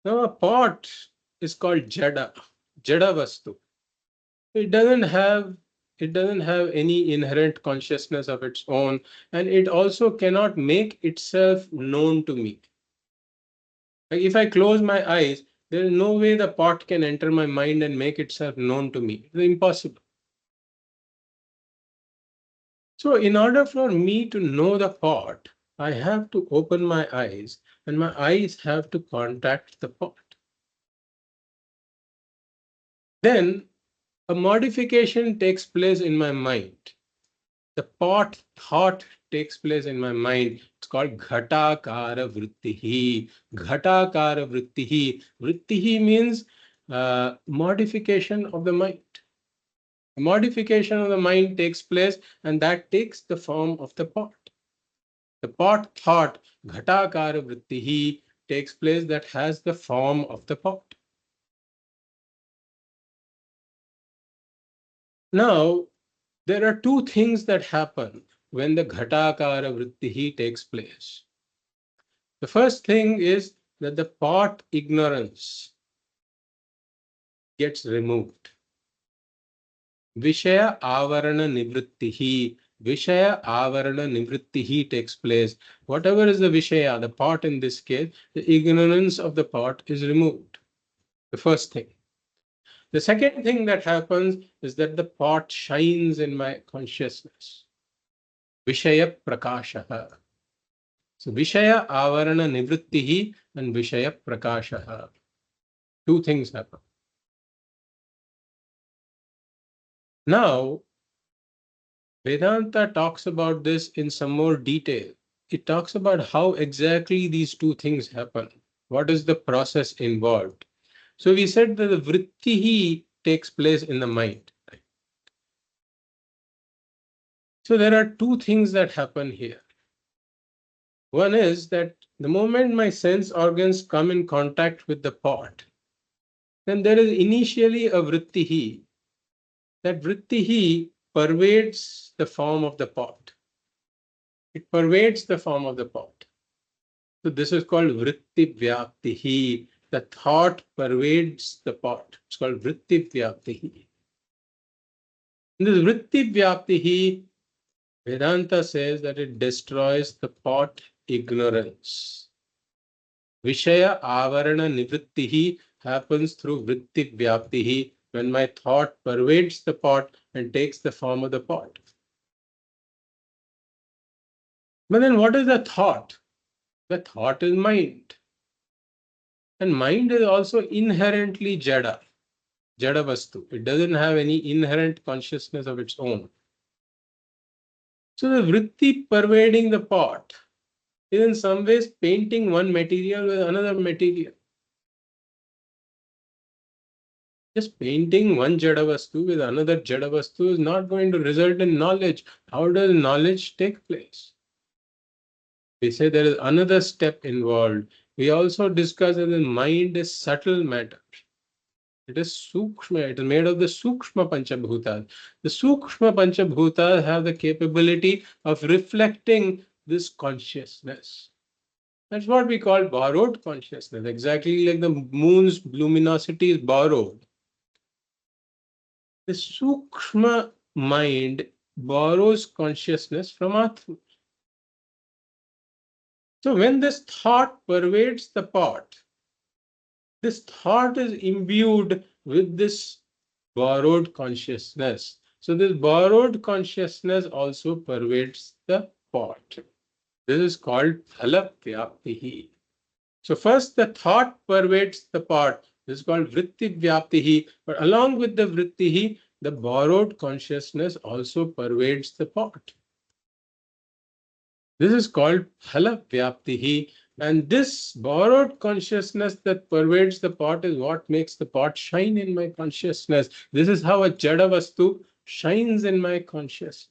Now a pot is called Jada Vastu. It doesn't have any inherent consciousness of its own, and it also cannot make itself known to me. Like if I close my eyes, there is no way the pot can enter my mind and make itself known to me. It's impossible. So in order for me to know the pot, I have to open my eyes, and my eyes have to contact the pot. Then a modification takes place in my mind. The pot thought takes place in my mind. It's called ghatakara vṛttihi. Ghatakara vṛttihi. Vṛttihi means modification of the mind. Modification of the mind takes place, and that takes the form of the pot. The pot thought, ghatakara vṛttihi, takes place that has the form of the pot. Now, there are two things that happen when the ghatakara vṛttihi takes place. The first thing is that the pot ignorance gets removed. Vishaya avarana nivrittihi. Vishaya avarana nivrittihi takes place. Whatever is the Vishaya, the pot in this case, the ignorance of the pot is removed. The first thing. The second thing that happens is that the pot shines in my consciousness. Vishaya prakashaha. So Vishaya avarana nivrittihi and Vishaya prakashaha. Two things happen. Now, Vedanta talks about this in some more detail. It talks about how exactly these two things happen. What is the process involved? So we said that the vṛttihi takes place in the mind. So there are two things that happen here. One is that the moment my sense organs come in contact with the pot, then there is initially a vṛttihi. That vṛttihi pervades the form of the pot. It pervades the form of the pot. So this is called vṛtti vyāpti. The thought pervades the pot. It's called vṛtti vyāpti. In this vṛtti vyāpti, Vedanta says that it destroys the pot ignorance. Vishaya avarana nivrittihi happens through vṛtti vyāpti, when my thought pervades the pot and takes the form of the pot. But then what is the thought? The thought is mind. And mind is also inherently jada vastu. It doesn't have any inherent consciousness of its own. So the vṛtti pervading the pot is in some ways painting one material with another material. Just painting one jada vastu with another jada vastu is not going to result in knowledge. How does knowledge take place? We say there is another step involved. We also discuss that the mind is subtle matter. It is sukshma. It is made of the sukshma panchabhutas. The sukshma panchabhutas have the capability of reflecting this consciousness. That's what we call borrowed consciousness. Exactly like the moon's luminosity is borrowed. The sukshma mind borrows consciousness from Atma. So when this thought pervades the pot, this thought is imbued with this borrowed consciousness. So this borrowed consciousness also pervades the pot. This is called Phala vyāpti. So first the thought pervades the pot. This is called vṛtti vyāpti. But along with the vṛtti, the borrowed consciousness also pervades the pot. This is called Phala vyāpti. And this borrowed consciousness that pervades the pot is what makes the pot shine in my consciousness. This is how a jada vastu shines in my consciousness.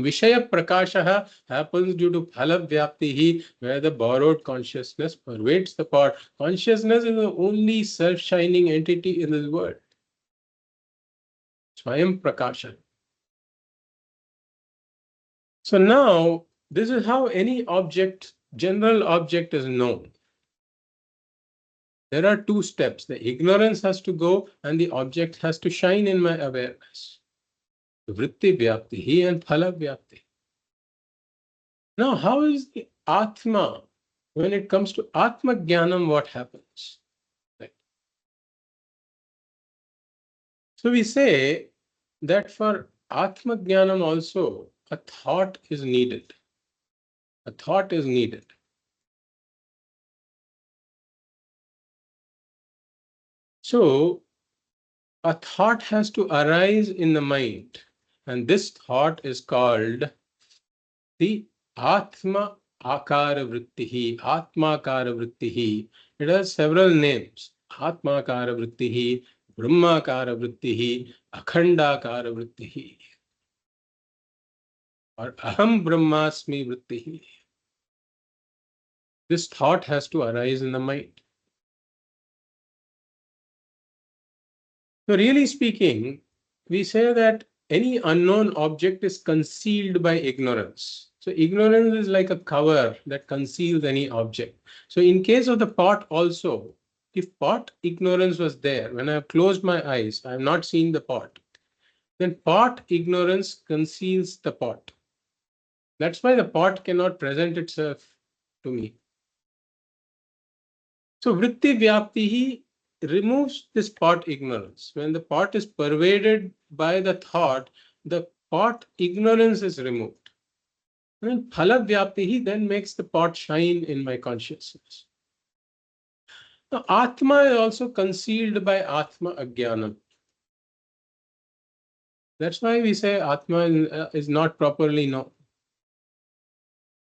Vishaya prakasha happens due to phala vyāpti, where the borrowed consciousness pervades the pot. Consciousness is the only self-shining entity in this world. Swayam prakasha. So now, this is how any object, general object, is known. There are two steps. The ignorance has to go and the object has to shine in my awareness. Vṛtti vyāpti and phala vyāpti. Now, how is the Atma, when it comes to Atma Jnanam, what happens? Right. So we say that for Atma Jnanam also, a thought is needed. A thought is needed. So a thought has to arise in the mind, and this thought is called the Atma Akara Vṛttihi, Atma Akara Vṛttihi. It has several names. Atma Akara Vṛttihi, Brahma Akara Vṛttihi, Akhanda Akara Vṛttihi, or Aham Brahmasmi Vṛttihi. This thought has to arise in the mind. So really speaking, we say that any unknown object is concealed by ignorance. So ignorance is like a cover that conceals any object. So in case of the pot also, if pot ignorance was there, when I have closed my eyes, I have not seen the pot, then pot ignorance conceals the pot. That's why the pot cannot present itself to me. So vṛtti vyāpti removes this pot ignorance. When the pot is pervaded by the thought, the pot ignorance is removed. And phala vyāpti then makes the pot shine in my consciousness. Now, Atma is also concealed by Atma Ajnanam. That's why we say Atma is not properly known.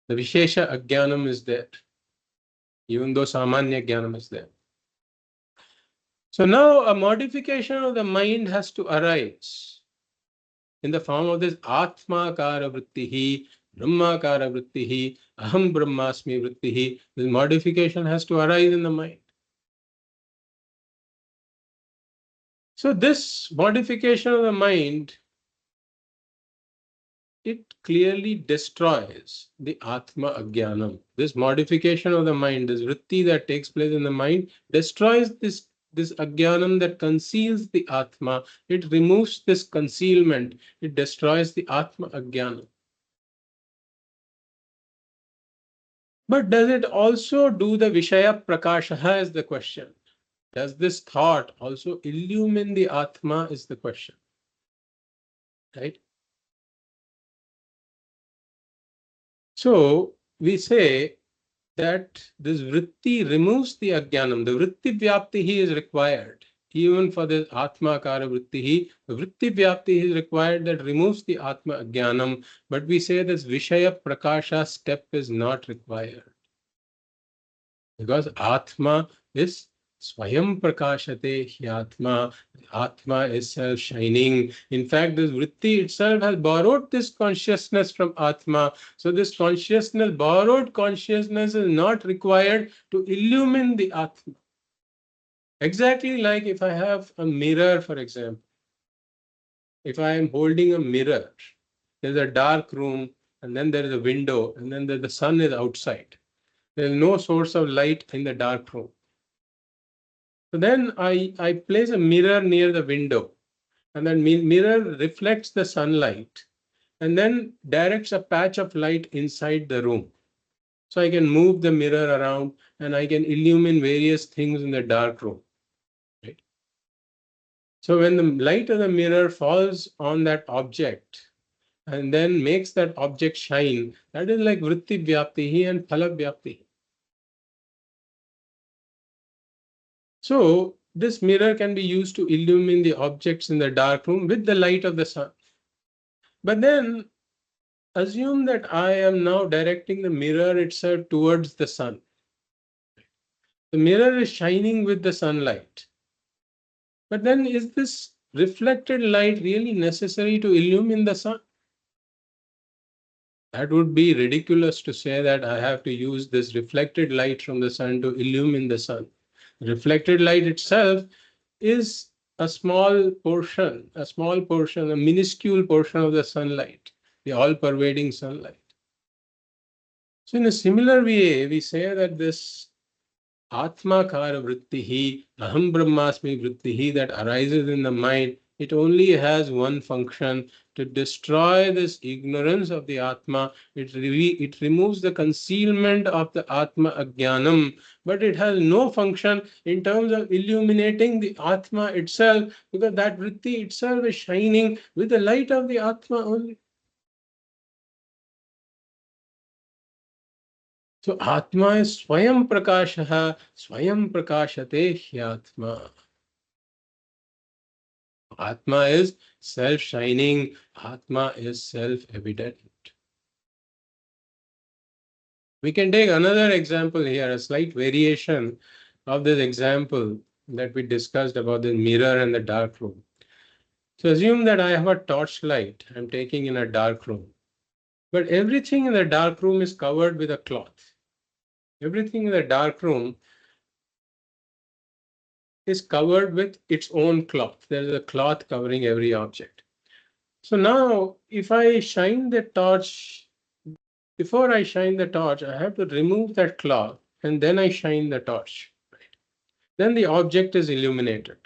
The Vishesha Ajnanam is there, even though Samanya Jnanam is there. So now a modification of the mind has to arise in the form of this Atma Akara Vṛttihi, Brahma Akara Vṛttihi, Aham Brahmasmi Vṛttihi. This modification has to arise in the mind. So this modification of the mind, it clearly destroys the Atma Ajnanam. This modification of the mind, this vṛtti that takes place in the mind, destroys this Ajnanam that conceals the Atma. It removes this concealment. It destroys the Atma Ajnanam. But does it also do the Vishaya Prakasha is the question. Does this thought also illumine the Atma is the question. Right? So we say that this vṛtti removes the Ajnanam. The vṛtti vyāpti is required. Even for the Atma Akara Vṛttihi, the vṛtti vyāpti is required that removes the Atma Ajnanam. But we say this Vishaya Prakasha step is not required. Because Atma is Swayam Prakashate Hyatma. Atma is self-shining. In fact, this vṛtti itself has borrowed this consciousness from Atma. So this consciousness, borrowed consciousness, is not required to illumine the Atma. Exactly like if I have a mirror, for example. If I am holding a mirror, there's a dark room, and then there is a window, and then the sun is outside. There is no source of light in the dark room. So then I place a mirror near the window, and that mirror reflects the sunlight and then directs a patch of light inside the room. So I can move the mirror around and I can illumine various things in the dark room. Right? So when the light of the mirror falls on that object and then makes that object shine, that is like vṛtti vyāpti and phala vyāpti. So this mirror can be used to illumine the objects in the dark room with the light of the sun. But then assume that I am now directing the mirror itself towards the sun. The mirror is shining with the sunlight. But then is this reflected light really necessary to illumine the sun? That would be ridiculous to say that I have to use this reflected light from the sun to illumine the sun. Reflected light itself is a small portion, a minuscule portion of the sunlight, the all-pervading sunlight. So in a similar way, we say that this Atma kara vṛttihi, aham brahmasmi vṛttihi that arises in the mind, it only has one function, to destroy this ignorance of the Atma. It removes the concealment of the Atma ajnanam, but it has no function in terms of illuminating the Atma itself, because that vṛtti itself is shining with the light of the Atma only. So Atma is Swayam Prakashaha, Swayam Prakashate Hyatma. Atma is self-shining, Atma is self-evident. We can take another example here, a slight variation of this example that we discussed about the mirror and the dark room. So assume that I have a torchlight I'm taking in a dark room, but everything in the dark room is covered with a cloth. Everything in the dark room is covered with its own cloth. There is a cloth covering every object. So now, if I shine the torch, before I shine the torch, I have to remove that cloth and then I shine the torch. Right? Then the object is illuminated.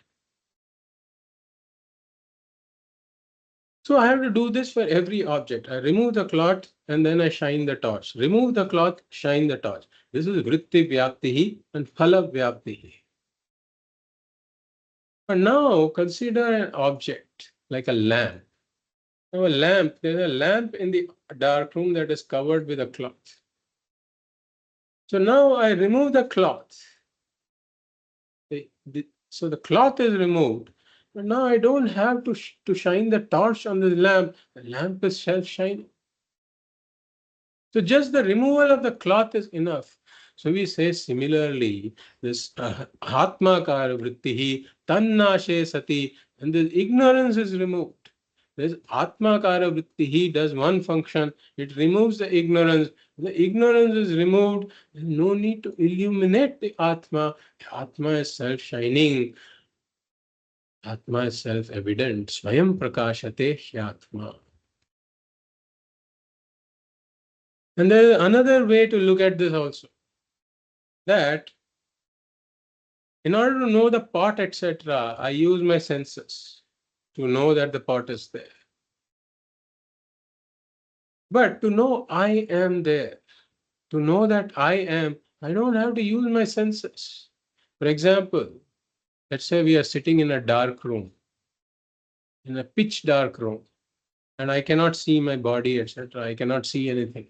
So I have to do this for every object. I remove the cloth and then I shine the torch. Remove the cloth, shine the torch. This is vṛtti vyāpti and phala vyāpti. But now consider an object like a lamp. Now there's a lamp in the dark room that is covered with a cloth. So now I remove the cloth. So the cloth is removed. But now I don't have to shine the torch on the lamp. The lamp is self-shining. So just the removal of the cloth is enough. So we say similarly, this Atma kara vṛttihi tannashe sati, and the ignorance is removed. This Atma kara vṛttihi does one function, it removes the ignorance. The ignorance is removed, there's no need to illuminate the Atma. The Atma is self-shining. Atma is self-evident. Swayam prakashate hyatma. And there is another way to look at this also, that in order to know the pot, etc., I use my senses to know that the pot is there. But to know I am there, to know that I am, I don't have to use my senses. For example, let's say we are sitting in a dark room, in a pitch dark room, and I cannot see my body, etc. I cannot see anything.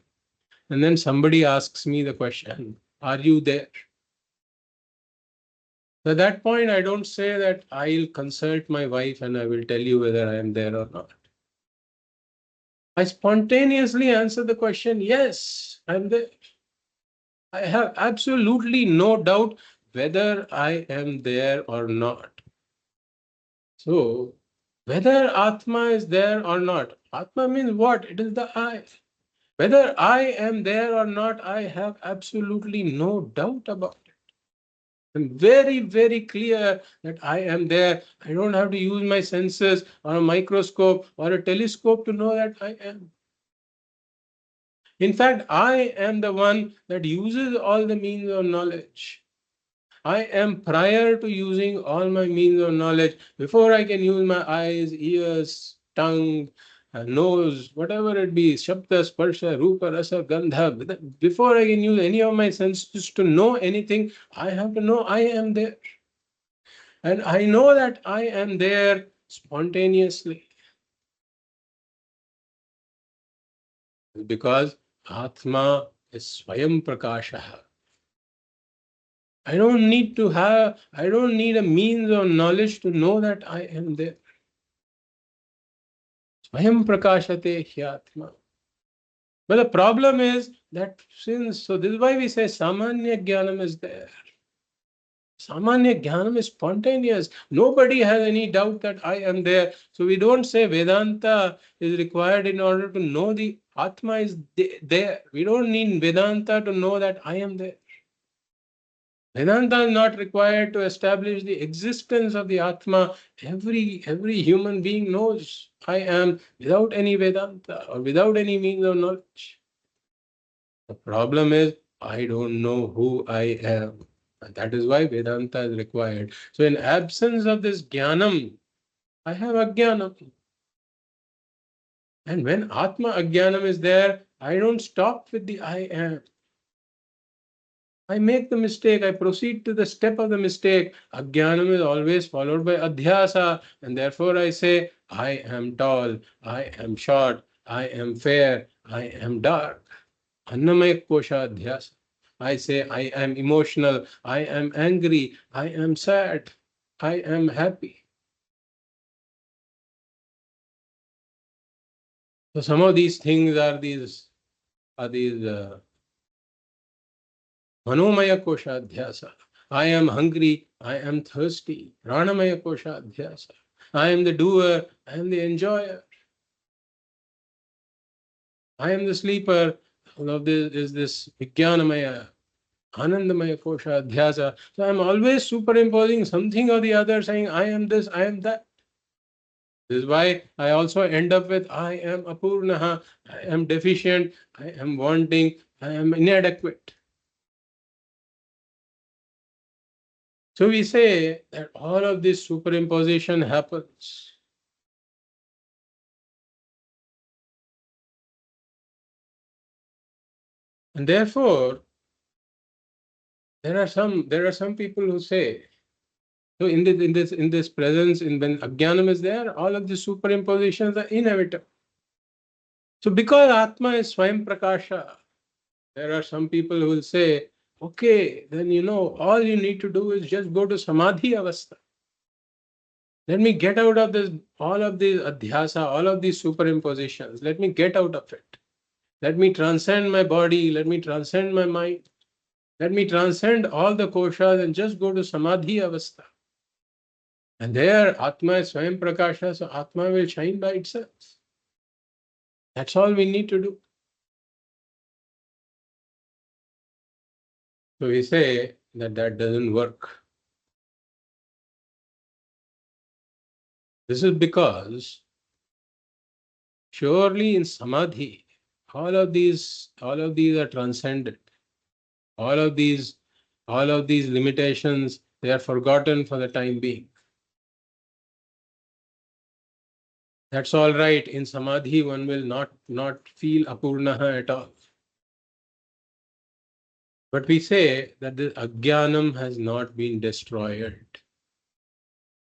And then somebody asks me the question, are you there? So at that point, I don't say that I'll consult my wife and I will tell you whether I am there or not. I spontaneously answer the question, yes, I'm there. I have absolutely no doubt whether I am there or not. So, whether Atma is there or not, Atma means what? It is the I. Whether I am there or not, I have absolutely no doubt about it. I'm very, very clear that I am there. I don't have to use my senses or a microscope or a telescope to know that I am. In fact, I am the one that uses all the means of knowledge. I am prior to using all my means of knowledge. Before I can use my eyes, ears, tongue, nose, whatever it be, Shabda, Sparsha, Rupa, Rasa, Gandha. Before I can use any of my senses to know anything, I have to know I am there. And I know that I am there spontaneously. Because Atma is Swayam Prakasha. I don't need a means or knowledge to know that I am there. Swayam Prakashate Hyatma. But the problem is that so this is why we say Samanya Jnanam is there. Samanya Jnanam is spontaneous. Nobody has any doubt that I am there. So we don't say Vedanta is required in order to know the Atma is there. We don't need Vedanta to know that I am there. Vedanta is not required to establish the existence of the Atma. Every human being knows I am without any Vedanta or without any means of knowledge. The problem is I don't know who I am. And that is why Vedanta is required. So in absence of this Jnanam, I have Ajnanam. And when Atma Ajnanam is there, I don't stop with the I am. I make the mistake, I proceed to the step of the mistake. Ajnanam is always followed by adhyasa, and therefore I say, I am tall, I am short, I am fair, I am dark. Annamaya kosha adhyasa. I say, I am emotional, I am angry, I am sad, I am happy. So some of these things are these Manomaya kosha adhyasa. I am hungry, I am thirsty. Pranamaya kosha adhyasa. I am the doer, I am the enjoyer. I am the sleeper. All of this is this Vijnanamaya, Anandamaya kosha adhyasa. So I am always superimposing something or the other, saying I am this, I am that. This is why I also end up with I am apurnaha, I am deficient, I am wanting, I am inadequate. So we say that all of this superimposition happens. And therefore, there are some people who say, so in this presence, when Ajnanam is there, all of the superimpositions are inevitable. So because Atma is Swayam Prakasha, there are some people who will say, okay, then all you need to do is just go to Samadhi Avastha. Let me get out of this, all of these adhyasa, all of these superimpositions. Let me get out of it. Let me transcend my body. Let me transcend my mind. Let me transcend all the koshas and just go to Samadhi Avastha. And there, Atma is Swayam Prakasha, so Atma will shine by itself. That's all we need to do. So we say that doesn't work. This is because surely in Samadhi, all of these are transcended. All of these limitations, they are forgotten for the time being. That's all right. In Samadhi, one will not feel apurnaha at all. But we say that the Ajnanam has not been destroyed.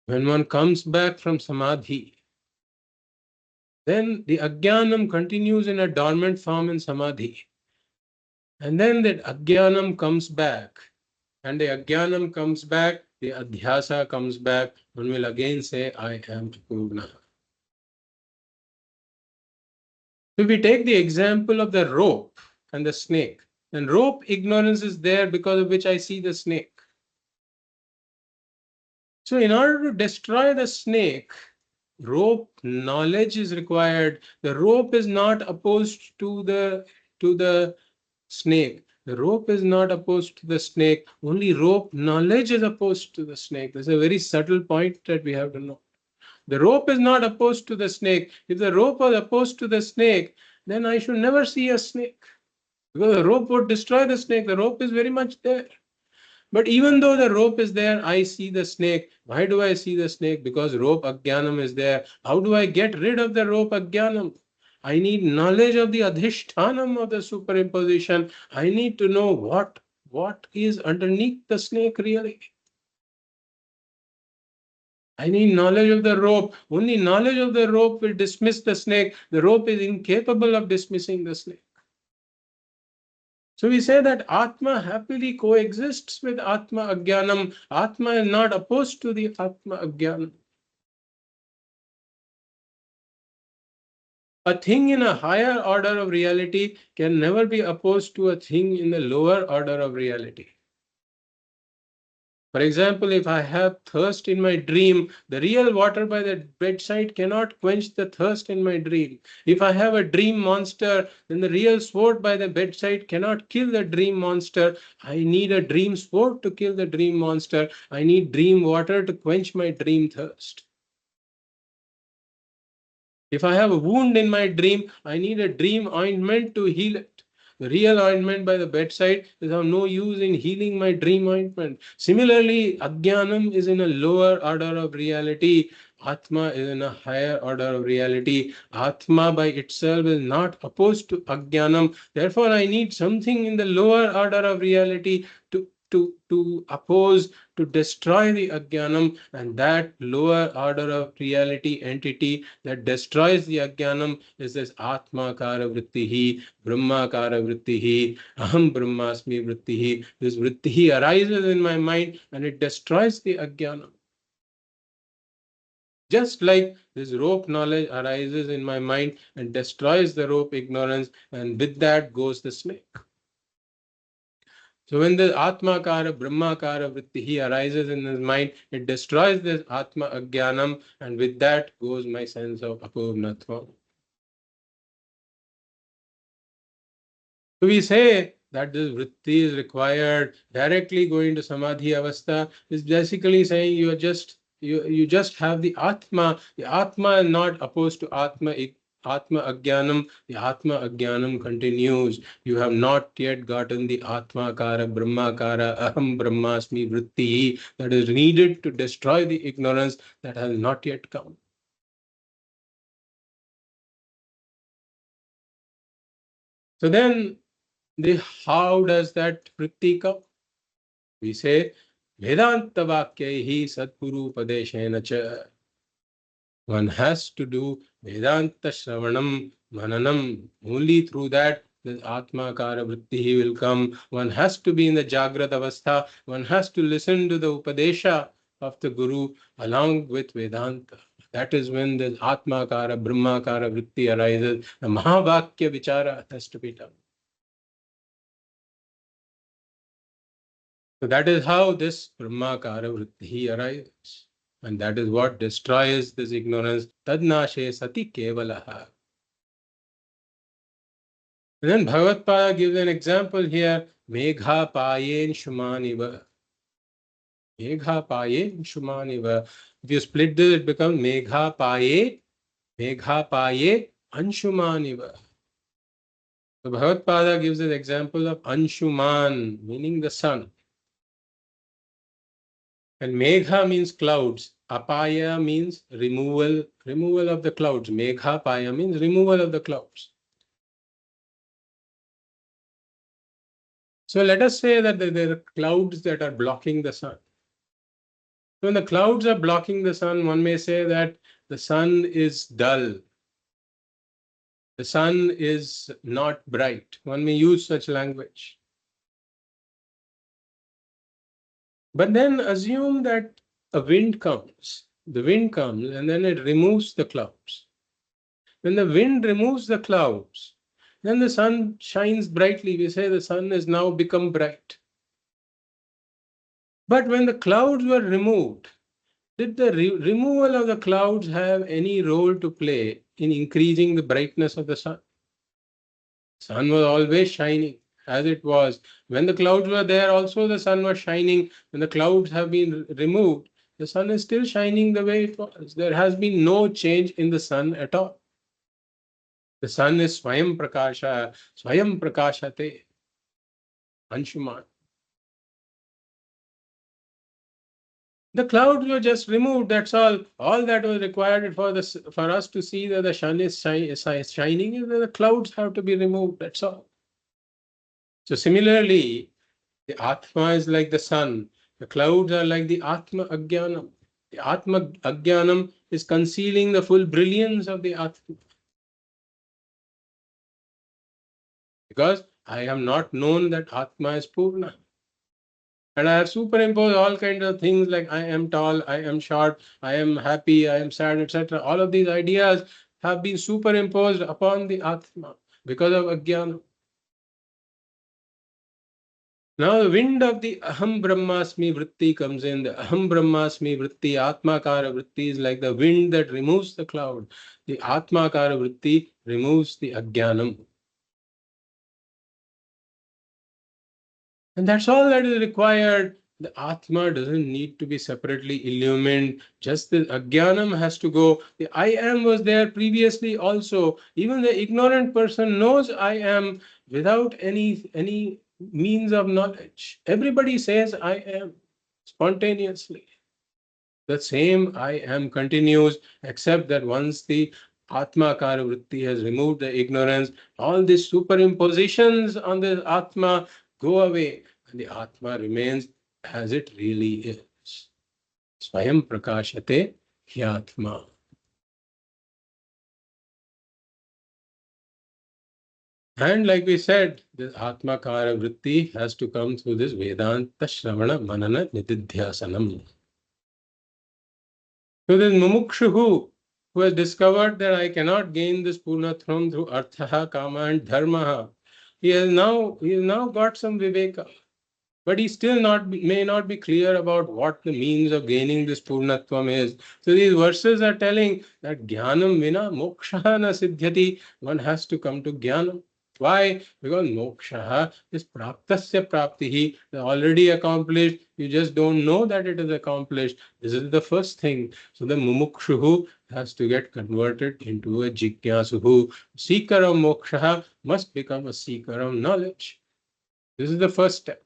When one comes back from Samadhi, then the Ajnanam continues in a dormant form in Samadhi. And then that Ajnanam comes back. And the Ajnanam comes back, the Adhyasa comes back. One will again say, I am Purna. If we take the example of the rope and the snake, then rope ignorance is there because of which I see the snake. So in order to destroy the snake, rope knowledge is required. The rope is not opposed to the snake. The rope is not opposed to the snake. Only rope knowledge is opposed to the snake. That's a very subtle point that we have to know. The rope is not opposed to the snake. If the rope was opposed to the snake, then I should never see a snake. Because the rope would destroy the snake. The rope is very much there. But even though the rope is there, I see the snake. Why do I see the snake? Because rope ajnanam is there. How do I get rid of the rope ajnanam? I need knowledge of the adhishthanam of the superimposition. I need to know what is underneath the snake really. I need knowledge of the rope. Only knowledge of the rope will dismiss the snake. The rope is incapable of dismissing the snake. So we say that Atma happily coexists with Atma Ajnanam. Atma is not opposed to the Atma Ajnanam. A thing in a higher order of reality can never be opposed to a thing in the lower order of reality. For example, if I have thirst in my dream, the real water by the bedside cannot quench the thirst in my dream. If I have a dream monster, then the real sword by the bedside cannot kill the dream monster. I need a dream sword to kill the dream monster. I need dream water to quench my dream thirst. If I have a wound in my dream, I need a dream ointment to heal it. The real ointment by the bedside is of no use in healing my dream ointment. Similarly, Ajnanam is in a lower order of reality. Atma is in a higher order of reality. Atma by itself is not opposed to Ajnanam. Therefore, I need something in the lower order of reality to oppose, to destroy the Ajnanam, and that lower order of reality entity that destroys the Ajnanam is this Atmakara vṛttihi, Brahmakara vṛttihi, Aham Brahmasmi vṛttihi. This vṛttihi arises in my mind and it destroys the Ajnanam. Just like this rope knowledge arises in my mind and destroys the rope ignorance, and with that goes the snake. So when the Atmakara, Brahmakara vṛttihi arises in his mind, it destroys this Atma Ajnanam, and with that goes my sense of apurṇatvam. So we say that this vṛtti is required. Directly going to Samadhi Avastha is basically saying you just have the Atma. The Atma is not opposed to Atma Ajnanam. The Atma Ajnanam continues. You have not yet gotten the Atmakara, Brahmakara, Aham Brahmasmi vṛtti that is needed to destroy the ignorance that has not yet come. So then, how does that vṛtti come? We say, Vedanta Vakyaihi Satguru Padeshena cha. One has to do Vedanta Shravanam Mananam. Only through that the Atmakara vṛttihi will come. One has to be in the Jagrata Avastha. One has to listen to the Upadesha of the Guru along with Vedanta. That is when the Atmakara, Brahmakara vṛtti arises. The Mahavakya Vichara has to be done. So that is how this Brahmakara vṛttihi arises. And that is what destroys this ignorance. Tadnashe sati kevalaha. And then Bhagavad gives an example here. Megha payen shumaniva. Megha payen shumaniva. If you split this, it becomes Megha paye anshumaniva. So Bhagavad gives an example of Anshuman, meaning the sun. And Megha means clouds. Apaya means removal of the clouds. Megha paya means removal of the clouds. So let us say that there are clouds that are blocking the sun. So when the clouds are blocking the sun, one may say that the sun is dull. The sun is not bright. One may use such language. But then assume that a wind comes. The wind comes and then it removes the clouds. When the wind removes the clouds, then the sun shines brightly. We say the sun has now become bright. But when the clouds were removed, did the removal of the clouds have any role to play in increasing the brightness of the sun? Sun was always shining as it was. When the clouds were there, also the sun was shining. When the clouds have been removed, the sun is still shining the way it was. There has been no change in the sun at all. The sun is Swayam Prakashate, Anshuman. The clouds were just removed. That's all. All that was required for us to see that the sun is shining is that the clouds have to be removed. That's all. So similarly, the Atma is like the sun. The clouds are like the Atma Ajnanam. The Atma Ajnanam is concealing the full brilliance of the Atma. Because I have not known that Atma is Purna. And I have superimposed all kinds of things like I am tall, I am short, I am happy, I am sad, etc. All of these ideas have been superimposed upon the Atma because of Ajnana. Now the wind of the Aham Brahmasmi Vritti comes in. The Aham Brahmasmi Vritti, Atmakara Vritti is like the wind that removes the cloud. The Atmakara Vritti removes the Ajnanam. And that's all that is required. The Atma doesn't need to be separately illumined. Just the Ajnanam has to go. The I am was there previously also. Even the ignorant person knows I am without any means of knowledge. Everybody says I am spontaneously. The same I am continues, except that once the Atma Kara Vritti has removed the ignorance, all these superimpositions on the Atma go away, and the Atma remains as it really is. Swayam Prakashate Hyatma. And like we said, the Atma Kara Vritti has to come through this Vedanta Shravana Manana Nididhyasanam. So this mumukshu who has discovered that I cannot gain this purnatvam through artha, kama, and dharma, he has now got some viveka, but he still may not be clear about what the means of gaining this purnatvam is. So these verses are telling that jnanam vina moksha na siddhyati. One has to come to jnanam. Why? Because moksha is praptasya praptihi, already accomplished. You just don't know that it is accomplished. This is the first thing. So the mumukshu has to get converted into a jigyasuhu. Seeker of moksha must become a seeker of knowledge. This is the first step.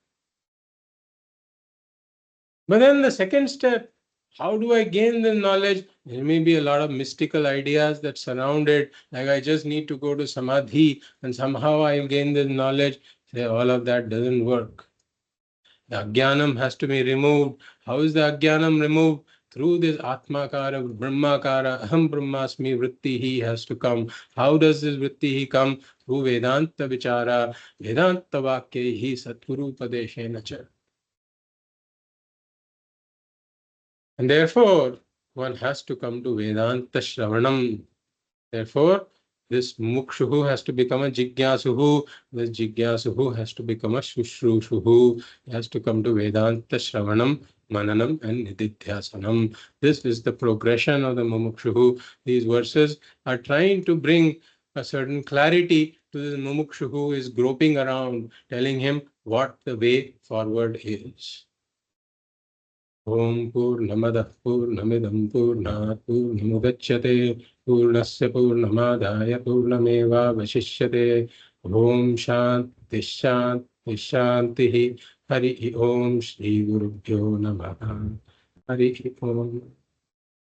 But then the second step, how do I gain the knowledge? There may be a lot of mystical ideas that surround it, like I just need to go to samadhi and somehow I'll gain the knowledge. Say all of that doesn't work. The ajnanam has to be removed. How is the ajnanam removed? Through this atmakara, brahmakara, aham brahmasmi vṛtti he has to come. How does this vṛtti he come? Through Vedanta vichara, Vedanta vakya hi satguru padeshena cha. And therefore, one has to come to Vedanta Shravanam. Therefore, this Mukshuhu has to become a Jigyasuhu. This Jigyasuhu has to become a Shushrushuhu. He has to come to Vedanta Shravanam, Mananam, and Nididhyasanam. This is the progression of the Mumukshuhu. These verses are trying to bring a certain clarity to this Mumukshu who is groping around, telling him what the way forward is. Om Purnamadah Purnamidam Purnat Purnamudachyate Purnasya Purnamadaya Purnameva Vashishyate. Om Shanti Shanti Shanti. Hari Om Shri Gurubhyo Namaha. Hari Om.